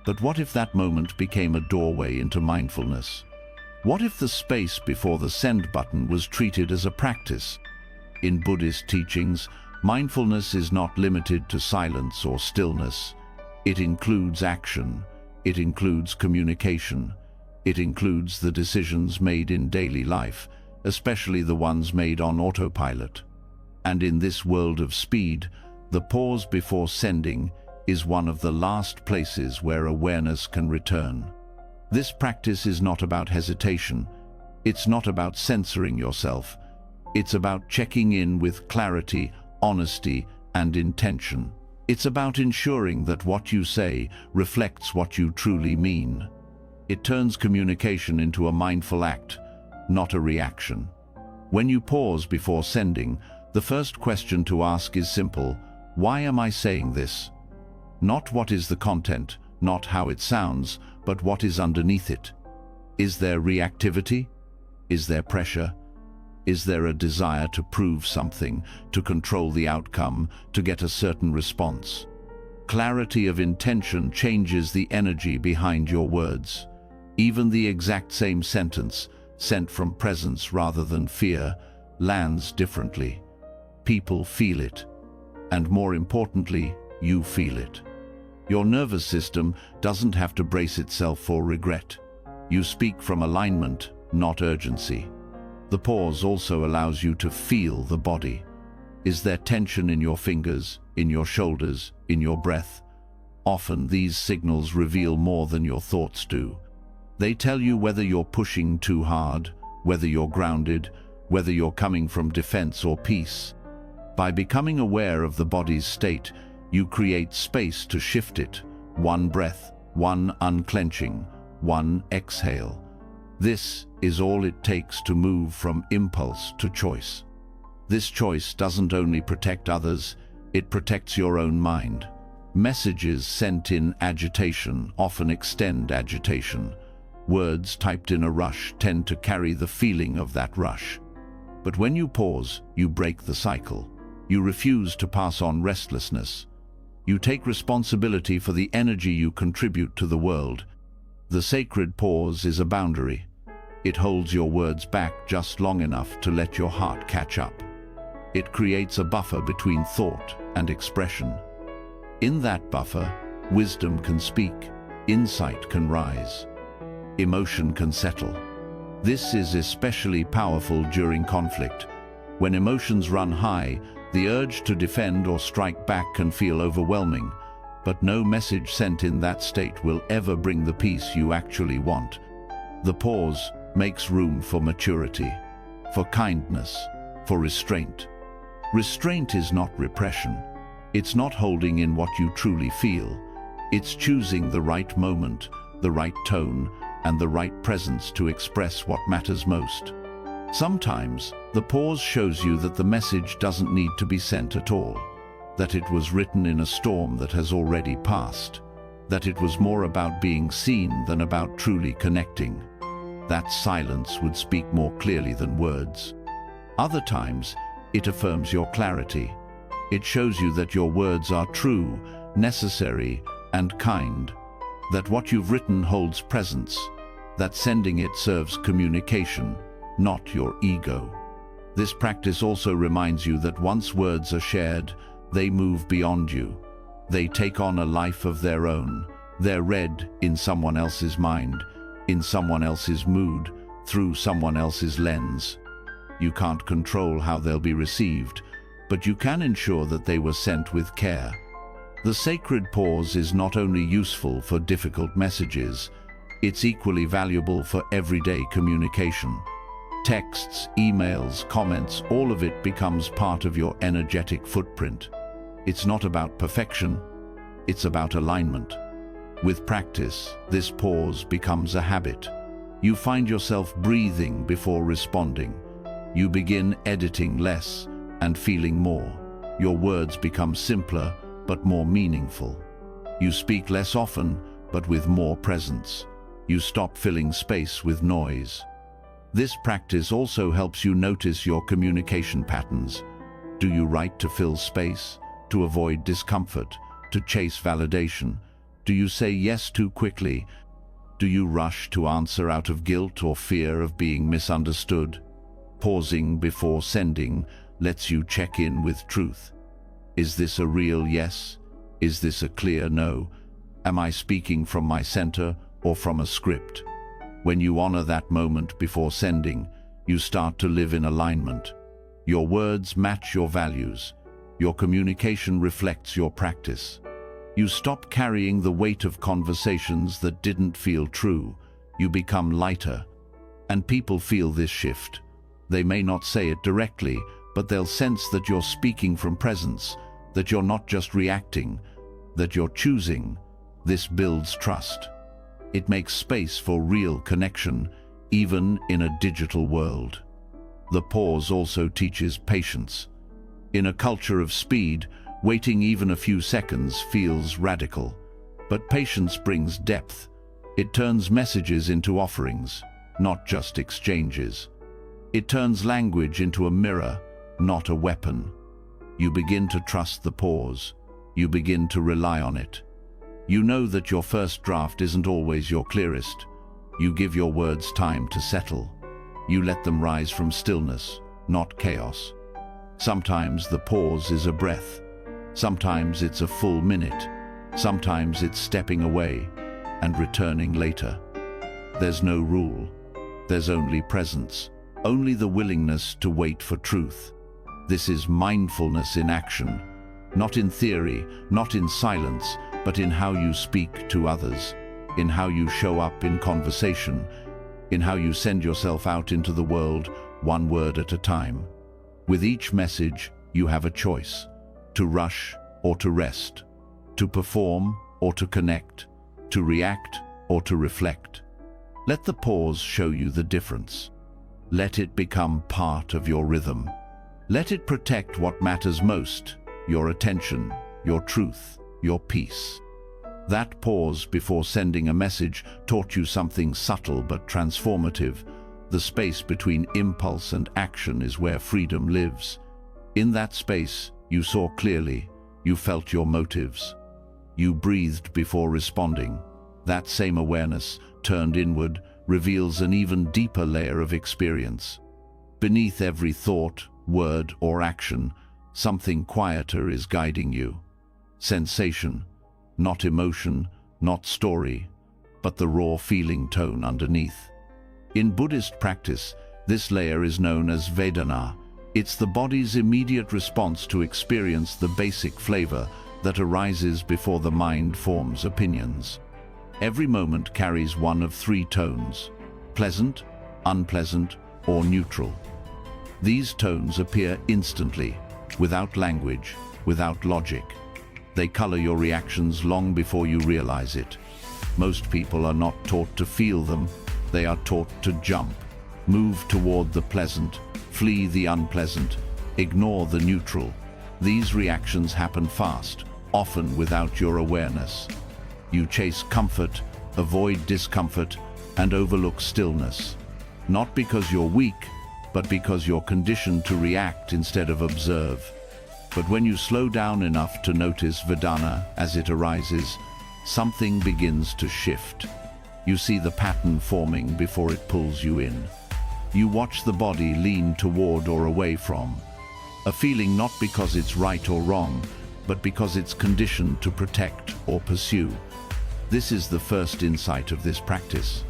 But what if that moment became a doorway into mindfulness? What if the space before the send button was treated as a practice? In Buddhist teachings, mindfulness is not limited to silence or stillness. It includes action. It includes communication. It includes the decisions made in daily life, especially the ones made on autopilot. And in this world of speed, the pause before sending is one of the last places where awareness can return. This practice is not about hesitation. It's not about censoring yourself. It's about checking in with clarity, honesty, and intention. It's about ensuring that what you say reflects what you truly mean. It turns communication into a mindful act, not a reaction. When you pause before sending, the first question to ask is simple: why am I saying this? Not what is the content, not how it sounds, but what is underneath it. Is there reactivity? Is there pressure? Is there a desire to prove something, to control the outcome, to get a certain response? Clarity of intention changes the energy behind your words. Even the exact same sentence, sent from presence rather than fear, lands differently. People feel it, and more importantly, you feel it. Your nervous system doesn't have to brace itself for regret. You speak from alignment, not urgency. The pause also allows you to feel the body. Is there tension in your fingers, in your shoulders, in your breath? Often these signals reveal more than your thoughts do. They tell you whether you're pushing too hard, whether you're grounded, whether you're coming from defense or peace. By becoming aware of the body's state, you create space to shift it. One breath, one unclenching, one exhale. This is all it takes to move from impulse to choice. This choice doesn't only protect others, it protects your own mind. Messages sent in agitation often extend agitation. Words typed in a rush tend to carry the feeling of that rush. But when you pause, you break the cycle. You refuse to pass on restlessness. You take responsibility for the energy you contribute to the world. The sacred pause is a boundary. It holds your words back just long enough to let your heart catch up. It creates a buffer between thought and expression. In that buffer, wisdom can speak, insight can rise, emotion can settle. This is especially powerful during conflict. When emotions run high, the urge to defend or strike back can feel overwhelming, but no message sent in that state will ever bring the peace you actually want. The pause makes room for maturity, for kindness, for restraint. Restraint is not repression. It's not holding in what you truly feel. It's choosing the right moment, the right tone, and the right presence to express what matters most. Sometimes, the pause shows you that the message doesn't need to be sent at all, that it was written in a storm that has already passed, that it was more about being seen than about truly connecting. That silence would speak more clearly than words. Other times, it affirms your clarity. It shows you that your words are true, necessary, and kind, that what you've written holds presence, that sending it serves communication, not your ego. This practice also reminds you that once words are shared, they move beyond you. They take on a life of their own. They're read in someone else's mind, in someone else's mood, through someone else's lens. You can't control how they'll be received, but you can ensure that they were sent with care. The sacred pause is not only useful for difficult messages, it's equally valuable for everyday communication. Texts, emails, comments, all of it becomes part of your energetic footprint. It's not about perfection, it's about alignment. With practice, this pause becomes a habit. You find yourself breathing before responding. You begin editing less and feeling more. Your words become simpler but more meaningful. You speak less often, but with more presence. You stop filling space with noise. This practice also helps you notice your communication patterns. Do you write to fill space, to avoid discomfort, to chase validation? Do you say yes too quickly? Do you rush to answer out of guilt or fear of being misunderstood? Pausing before sending lets you check in with truth. Is this a real yes? Is this a clear no? Am I speaking from my center or from a script? When you honor that moment before sending, you start to live in alignment. Your words match your values. Your communication reflects your practice. You stop carrying the weight of conversations that didn't feel true. You become lighter. And people feel this shift. They may not say it directly, but they'll sense that you're speaking from presence, that you're not just reacting, that you're choosing. This builds trust. It makes space for real connection, even in a digital world. The pause also teaches patience. In a culture of speed, waiting even a few seconds feels radical. But patience brings depth. It turns messages into offerings, not just exchanges. It turns language into a mirror, not a weapon. You begin to trust the pause. You begin to rely on it. You know that your first draft isn't always your clearest. You give your words time to settle. You let them rise from stillness, not chaos. Sometimes the pause is a breath. Sometimes it's a full minute. Sometimes it's stepping away and returning later. There's no rule. There's only presence, only the willingness to wait for truth. This is mindfulness in action, not in theory, not in silence, but in how you speak to others, in how you show up in conversation, in how you send yourself out into the world, one word at a time. With each message, you have a choice: to rush or to rest, to perform or to connect, to react or to reflect. Let the pause show you the difference. Let it become part of your rhythm. Let it protect what matters most: your attention, your truth, your peace. That pause before sending a message taught you something subtle but transformative. The space between impulse and action is where freedom lives. In that space, you saw clearly. You felt your motives. You breathed before responding. That same awareness, turned inward, reveals an even deeper layer of experience. Beneath every thought, word, or action, something quieter is guiding you. Sensation, not emotion, not story, but the raw feeling tone underneath. In Buddhist practice, this layer is known as Vedana. It's the body's immediate response to experience, the basic flavor that arises before the mind forms opinions. Every moment carries one of three tones: pleasant, unpleasant, or neutral. These tones appear instantly, without language, without logic. They color your reactions long before you realize it. Most people are not taught to feel them. They are taught to jump, move toward the pleasant, flee the unpleasant, ignore the neutral. These reactions happen fast, often without your awareness. You chase comfort, avoid discomfort, and overlook stillness. Not because you're weak, but because you're conditioned to react instead of observe. But when you slow down enough to notice Vedana as it arises, something begins to shift. You see the pattern forming before it pulls you in. You watch the body lean toward or away from. A feeling not because it's right or wrong, but because it's conditioned to protect or pursue. This is the first insight of this practice.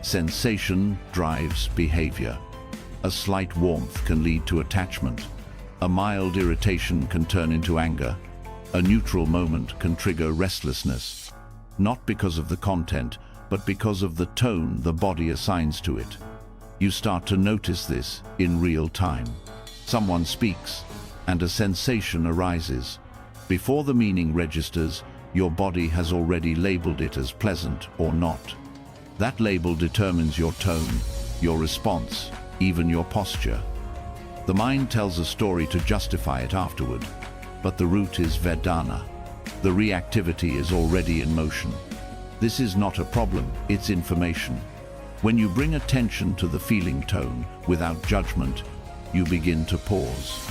Sensation drives behavior. A slight warmth can lead to attachment. A mild irritation can turn into anger. A neutral moment can trigger restlessness. Not because of the content, but because of the tone the body assigns to it. You start to notice this in real time. Someone speaks, and a sensation arises. Before the meaning registers, your body has already labeled it as pleasant or not. That label determines your tone, your response, even your posture. The mind tells a story to justify it afterward, but the root is Vedana. The reactivity is already in motion. This is not a problem, it's information. When you bring attention to the feeling tone without judgment, you begin to pause.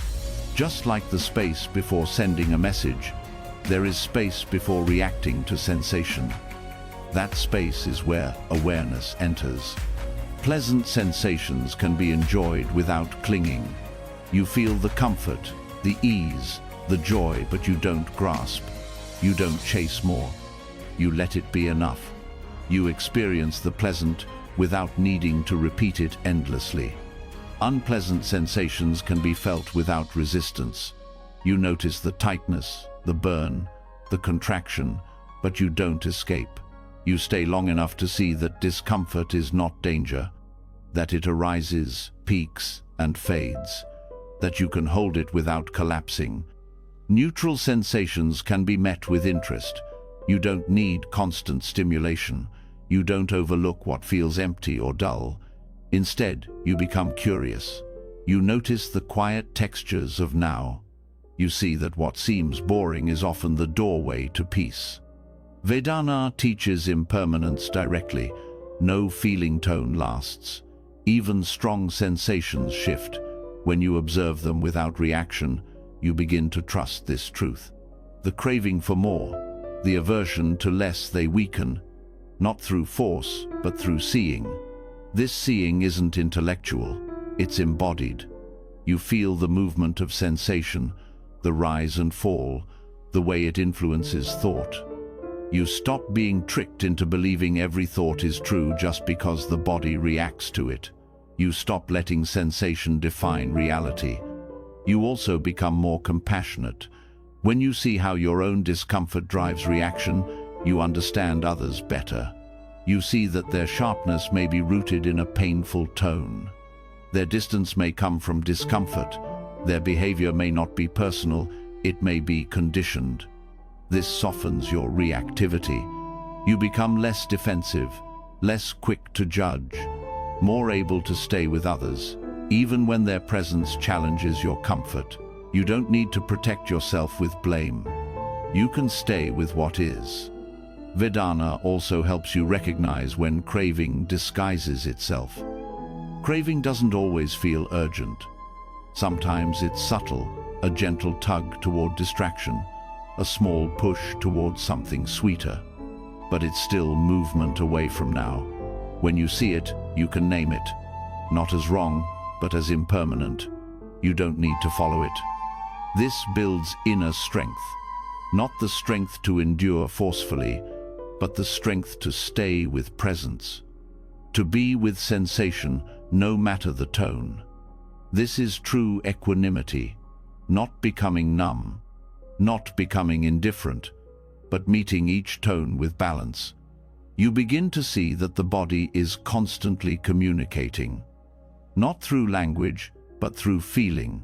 Just like the space before sending a message, there is space before reacting to sensation. That space is where awareness enters. Pleasant sensations can be enjoyed without clinging. You feel the comfort, the ease, the joy, but you don't grasp. You don't chase more. You let it be enough. You experience the pleasant without needing to repeat it endlessly. Unpleasant sensations can be felt without resistance. You notice the tightness, the burn, the contraction, but you don't escape. You stay long enough to see that discomfort is not danger, that it arises, peaks, and fades, that you can hold it without collapsing. Neutral sensations can be met with interest. You don't need constant stimulation. You don't overlook what feels empty or dull. Instead, you become curious. You notice the quiet textures of now. You see that what seems boring is often the doorway to peace. Vedana teaches impermanence directly. No feeling tone lasts. Even strong sensations shift. When you observe them without reaction, you begin to trust this truth. The craving for more, the aversion to less, they weaken, not through force, but through seeing. This seeing isn't intellectual, it's embodied. You feel the movement of sensation, the rise and fall, the way it influences thought. You stop being tricked into believing every thought is true just because the body reacts to it. You stop letting sensation define reality. You also become more compassionate. When you see how your own discomfort drives reaction, you understand others better. You see that their sharpness may be rooted in a painful tone. Their distance may come from discomfort. Their behavior may not be personal, it may be conditioned. This softens your reactivity. You become less defensive, less quick to judge, more able to stay with others, even when their presence challenges your comfort. You don't need to protect yourself with blame. You can stay with what is. Vedana also helps you recognize when craving disguises itself. Craving doesn't always feel urgent. Sometimes it's subtle, a gentle tug toward distraction, a small push towards something sweeter. But it's still movement away from now. When you see it, you can name it. Not as wrong, but as impermanent. You don't need to follow it. This builds inner strength. Not the strength to endure forcefully, but the strength to stay with presence. To be with sensation, no matter the tone. This is true equanimity, not becoming numb, not becoming indifferent, but meeting each tone with balance. You begin to see that the body is constantly communicating, not through language, but through feeling.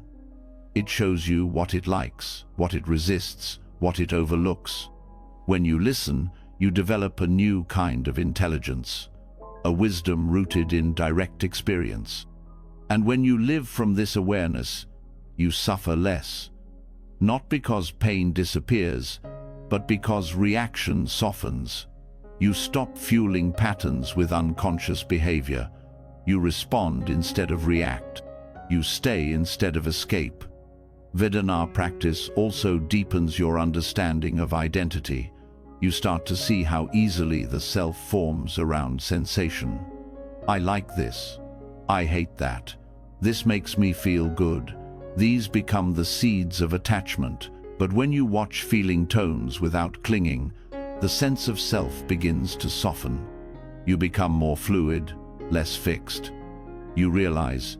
It shows you what it likes, what it resists, what it overlooks. When you listen, you develop a new kind of intelligence, a wisdom rooted in direct experience. And when you live from this awareness, you suffer less, not because pain disappears, but because reaction softens. You stop fueling patterns with unconscious behavior. You respond instead of react. You stay instead of escape. Vedana practice also deepens your understanding of identity. You start to see how easily the self forms around sensation. I like this. I hate that. This makes me feel good. These become the seeds of attachment. But when you watch feeling tones without clinging, the sense of self begins to soften. You become more fluid, less fixed. You realize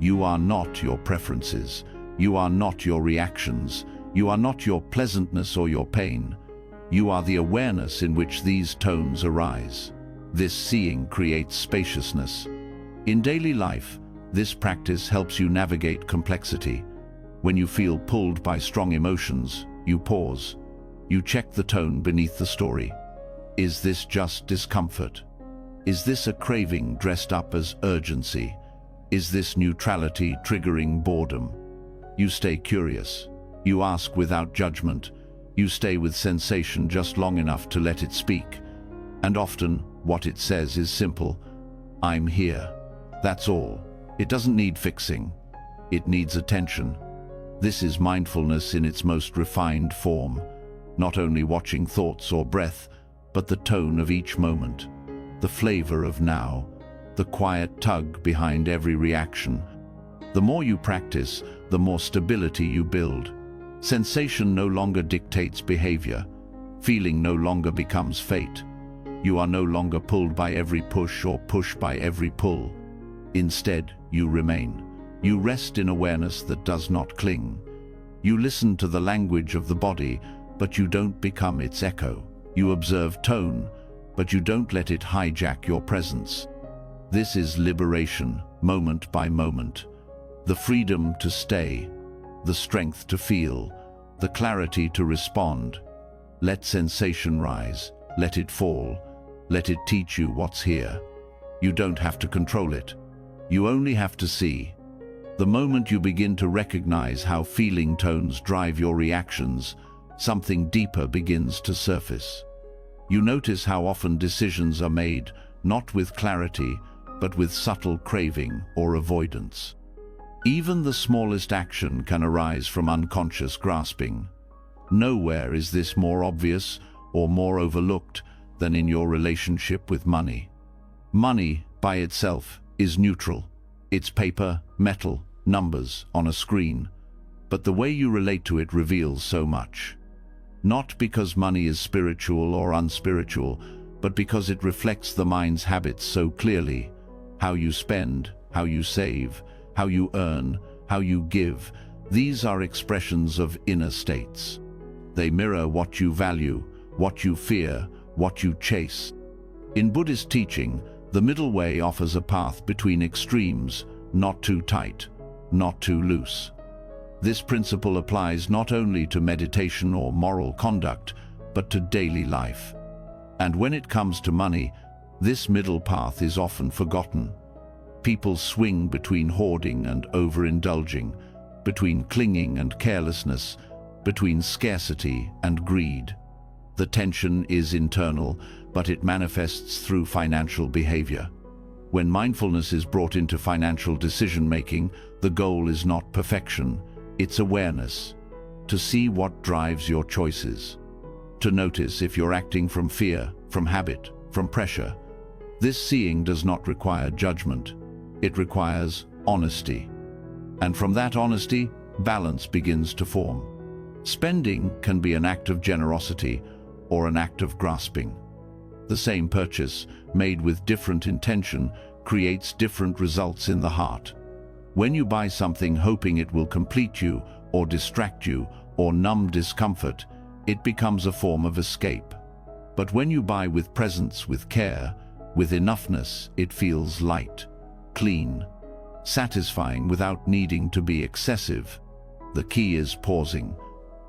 you are not your preferences. You are not your reactions. You are not your pleasantness or your pain. You are the awareness in which these tones arise. This seeing creates spaciousness. In daily life, this practice helps you navigate complexity. When you feel pulled by strong emotions, you pause. You check the tone beneath the story. Is this just discomfort? Is this a craving dressed up as urgency? Is this neutrality triggering boredom? You stay curious. You ask without judgment. You stay with sensation just long enough to let it speak. And often, what it says is simple: I'm here. That's all. It doesn't need fixing. It needs attention. This is mindfulness in its most refined form, not only watching thoughts or breath, but the tone of each moment, the flavor of now, the quiet tug behind every reaction. The more you practice, the more stability you build. Sensation no longer dictates behavior. Feeling no longer becomes fate. You are no longer pulled by every push or pushed by every pull. Instead, you remain. You rest in awareness that does not cling. You listen to the language of the body, but you don't become its echo. You observe tone, but you don't let it hijack your presence. This is liberation, moment by moment. The freedom to stay, the strength to feel, the clarity to respond. Let sensation rise, let it fall, let it teach you what's here. You don't have to control it. You only have to see. The moment you begin to recognize how feeling tones drive your reactions, something deeper begins to surface. You notice how often decisions are made, not with clarity, but with subtle craving or avoidance. Even the smallest action can arise from unconscious grasping. Nowhere is this more obvious or more overlooked than in your relationship with money. Money, by itself, is neutral. It's paper, metal, numbers on a screen. But the way you relate to it reveals so much. Not because money is spiritual or unspiritual, but because it reflects the mind's habits so clearly. How you spend, how you save, how you earn, how you give, these are expressions of inner states. They mirror what you value, what you fear, what you chase. In Buddhist teaching, the middle way offers a path between extremes, not too tight, not too loose. This principle applies not only to meditation or moral conduct, but to daily life. And when it comes to money, this middle path is often forgotten. People swing between hoarding and overindulging, between clinging and carelessness, between scarcity and greed. The tension is internal, but it manifests through financial behavior. When mindfulness is brought into financial decision-making, the goal is not perfection, it's awareness. To see what drives your choices. To notice if you're acting from fear, from habit, from pressure. This seeing does not require judgment. It requires honesty. And from that honesty, balance begins to form. Spending can be an act of generosity or an act of grasping. The same purchase, made with different intention, creates different results in the heart. When you buy something hoping it will complete you, or distract you, or numb discomfort, it becomes a form of escape. But when you buy with presence, with care, with enoughness, it feels light, clean, satisfying without needing to be excessive. The key is pausing.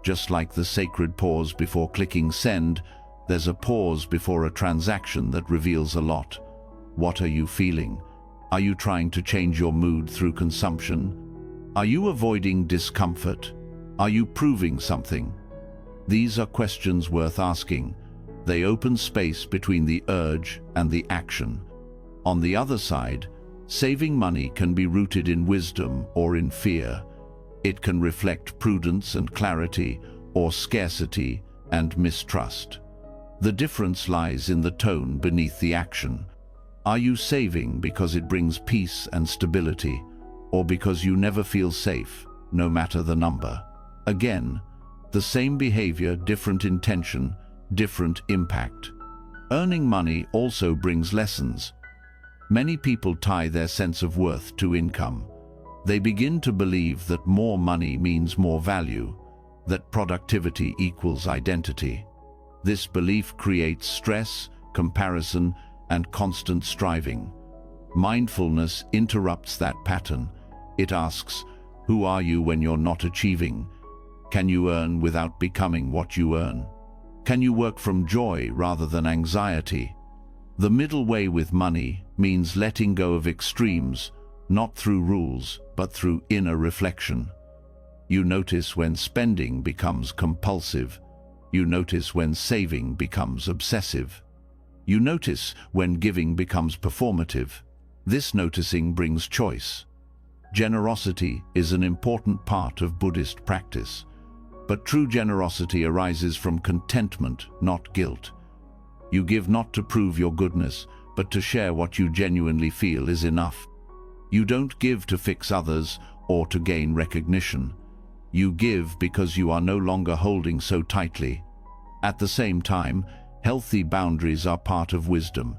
Just like the sacred pause before clicking send, there's a pause before a transaction that reveals a lot. What are you feeling? Are you trying to change your mood through consumption? Are you avoiding discomfort? Are you proving something? These are questions worth asking. They open space between the urge and the action. On the other side, saving money can be rooted in wisdom or in fear. It can reflect prudence and clarity, or scarcity and mistrust. The difference lies in the tone beneath the action. Are you saving because it brings peace and stability, or because you never feel safe, no matter the number? Again, the same behavior, different intention, different impact. Earning money also brings lessons. Many people tie their sense of worth to income. They begin to believe that more money means more value, that productivity equals identity. This belief creates stress, comparison, and constant striving. Mindfulness interrupts that pattern. It asks, who are you when you're not achieving? Can you earn without becoming what you earn? Can you work from joy rather than anxiety? The middle way with money means letting go of extremes, not through rules, but through inner reflection. You notice when spending becomes compulsive. You notice when saving becomes obsessive. You notice when giving becomes performative. This noticing brings choice. Generosity is an important part of Buddhist practice, but true generosity arises from contentment, not guilt. You give not to prove your goodness, but to share what you genuinely feel is enough. You don't give to fix others or to gain recognition. You give because you are no longer holding so tightly. At the same time, healthy boundaries are part of wisdom.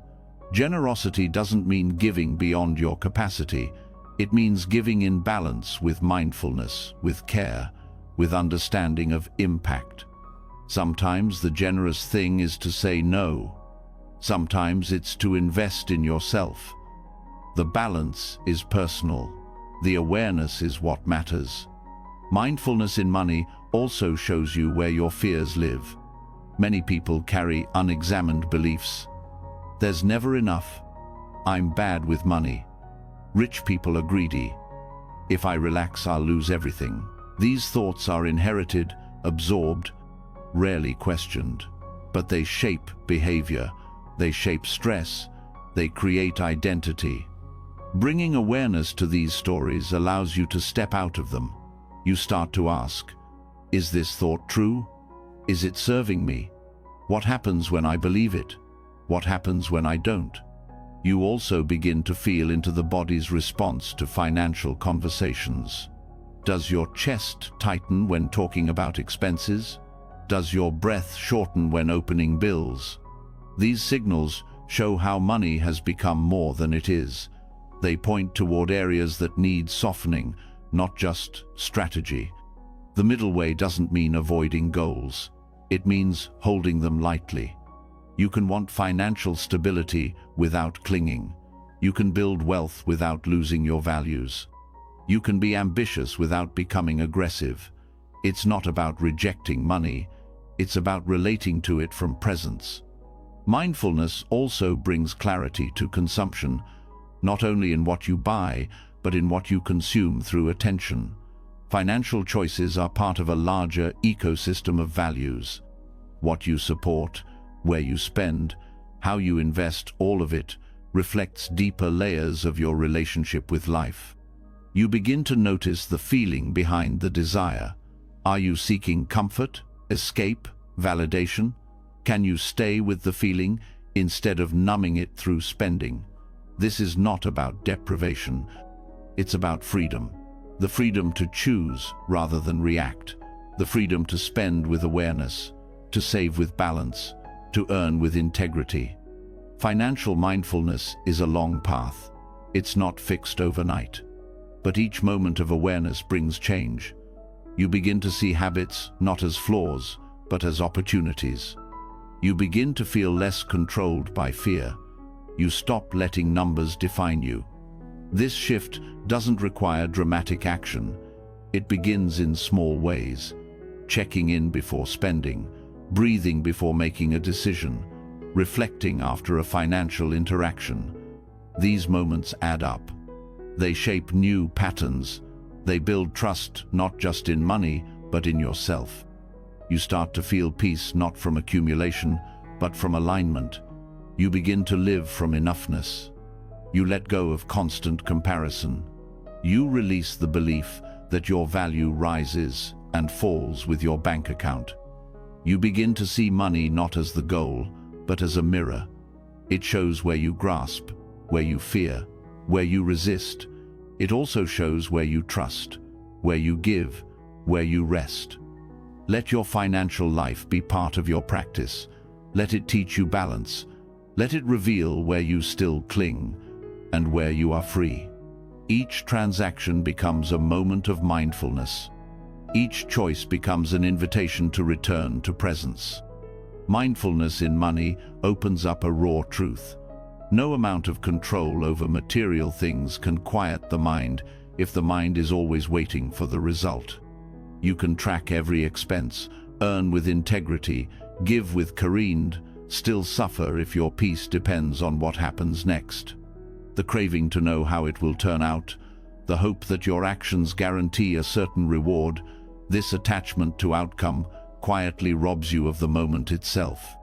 Generosity doesn't mean giving beyond your capacity. It means giving in balance with mindfulness, with care, with understanding of impact. Sometimes the generous thing is to say no. Sometimes it's to invest in yourself. The balance is personal. The awareness is what matters. Mindfulness in money also shows you where your fears live. Many people carry unexamined beliefs. There's never enough. I'm bad with money. Rich people are greedy. If I relax, I'll lose everything. These thoughts are inherited, absorbed, rarely questioned. But they shape behavior. They shape stress. They create identity. Bringing awareness to these stories allows you to step out of them. You start to ask, is this thought true? Is it serving me? What happens when I believe it? What happens when I don't? You also begin to feel into the body's response to financial conversations. Does your chest tighten when talking about expenses? Does your breath shorten when opening bills? These signals show how money has become more than it is. They point toward areas that need softening, not just strategy. The middle way doesn't mean avoiding goals. It means holding them lightly. You can want financial stability without clinging. You can build wealth without losing your values. You can be ambitious without becoming aggressive. It's not about rejecting money. It's about relating to it from presence. Mindfulness also brings clarity to consumption, not only in what you buy, but in what you consume through attention. Financial choices are part of a larger ecosystem of values. What you support, where you spend, how you invest, all of it reflects deeper layers of your relationship with life. You begin to notice the feeling behind the desire. Are you seeking comfort, escape, validation? Can you stay with the feeling instead of numbing it through spending? This is not about deprivation. It's about freedom. The freedom to choose rather than react. The freedom to spend with awareness, to save with balance, to earn with integrity. Financial mindfulness is a long path. It's not fixed overnight. But each moment of awareness brings change. You begin to see habits not as flaws, but as opportunities. You begin to feel less controlled by fear. You stop letting numbers define you. This shift doesn't require dramatic action. It begins in small ways. Checking in before spending, breathing before making a decision, reflecting after a financial interaction. These moments add up. They shape new patterns. They build trust not just in money, but in yourself. You start to feel peace not from accumulation, but from alignment. You begin to live from enoughness. You let go of constant comparison. You release the belief that your value rises and falls with your bank account. You begin to see money not as the goal, but as a mirror. It shows where you grasp, where you fear, where you resist. It also shows where you trust, where you give, where you rest. Let your financial life be part of your practice. Let it teach you balance. Let it reveal where you still cling and where you are free. Each transaction becomes a moment of mindfulness. Each choice becomes an invitation to return to presence. Mindfulness in money opens up a raw truth. No amount of control over material things can quiet the mind if the mind is always waiting for the result. You can track every expense, earn with integrity, give with careened, still suffer if your peace depends on what happens next. The craving to know how it will turn out, the hope that your actions guarantee a certain reward, this attachment to outcome quietly robs you of the moment itself.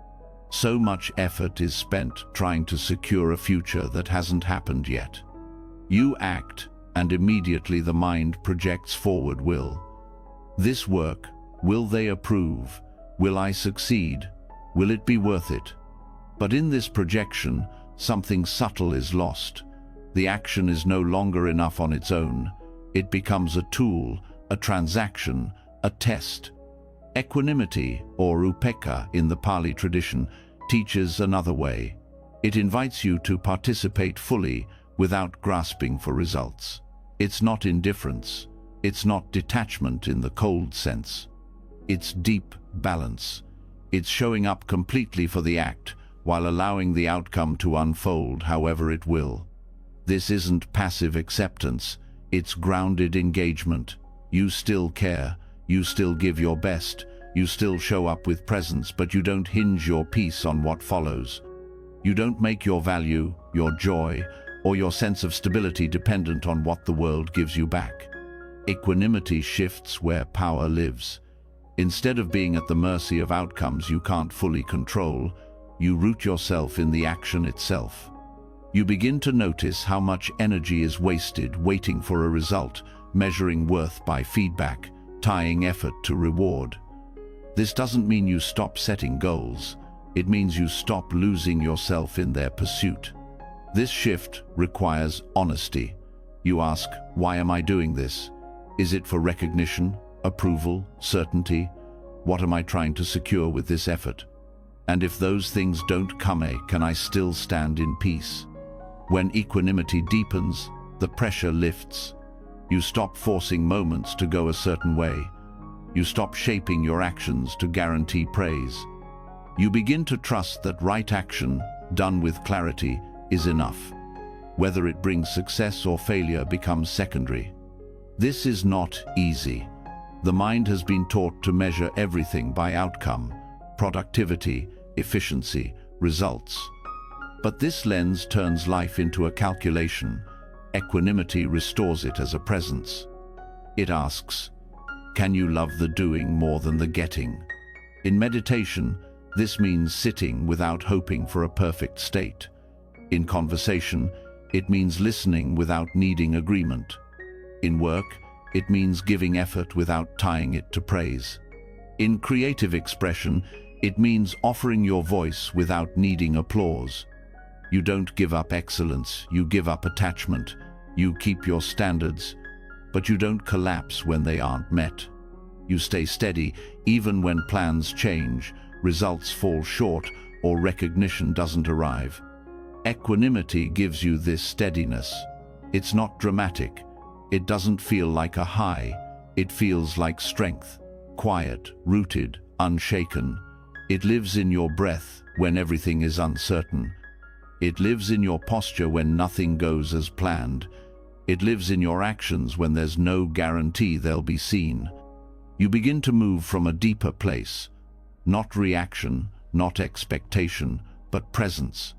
So much effort is spent trying to secure a future that hasn't happened yet. You act, and immediately the mind projects forward will. This work, will they approve? Will I succeed? Will it be worth it? But in this projection, something subtle is lost. The action is no longer enough on its own. It becomes a tool, a transaction, a test. Equanimity, or upekkha in the Pali tradition, teaches another way. It invites you to participate fully without grasping for results. It's not indifference. It's not detachment in the cold sense. It's deep balance. It's showing up completely for the act while allowing the outcome to unfold however it will. This isn't passive acceptance. It's grounded engagement. You still care. You still give your best. You still show up with presence, but you don't hinge your peace on what follows. You don't make your value, your joy, or your sense of stability dependent on what the world gives you back. Equanimity shifts where power lives. Instead of being at the mercy of outcomes you can't fully control, you root yourself in the action itself. You begin to notice how much energy is wasted waiting for a result, measuring worth by feedback, tying effort to reward. This doesn't mean you stop setting goals. It means you stop losing yourself in their pursuit. This shift requires honesty. You ask, why am I doing this? Is it for recognition, approval, certainty? What am I trying to secure with this effort? And if those things don't come, can I still stand in peace? When equanimity deepens, the pressure lifts. You stop forcing moments to go a certain way. You stop shaping your actions to guarantee praise. You begin to trust that right action, done with clarity, is enough. Whether it brings success or failure becomes secondary. This is not easy. The mind has been taught to measure everything by outcome, productivity, efficiency, results. But this lens turns life into a calculation. Equanimity restores it as a presence. It asks, can you love the doing more than the getting? In meditation, this means sitting without hoping for a perfect state. In conversation, it means listening without needing agreement. In work, it means giving effort without tying it to praise. In creative expression, it means offering your voice without needing applause. You don't give up excellence, you give up attachment. You keep your standards, but you don't collapse when they aren't met. You stay steady even when plans change, results fall short, or recognition doesn't arrive. Equanimity gives you this steadiness. It's not dramatic. It doesn't feel like a high. It feels like strength, quiet, rooted, unshaken. It lives in your breath when everything is uncertain. It lives in your posture when nothing goes as planned. It lives in your actions when there's no guarantee they'll be seen. You begin to move from a deeper place, not reaction, not expectation, but presence.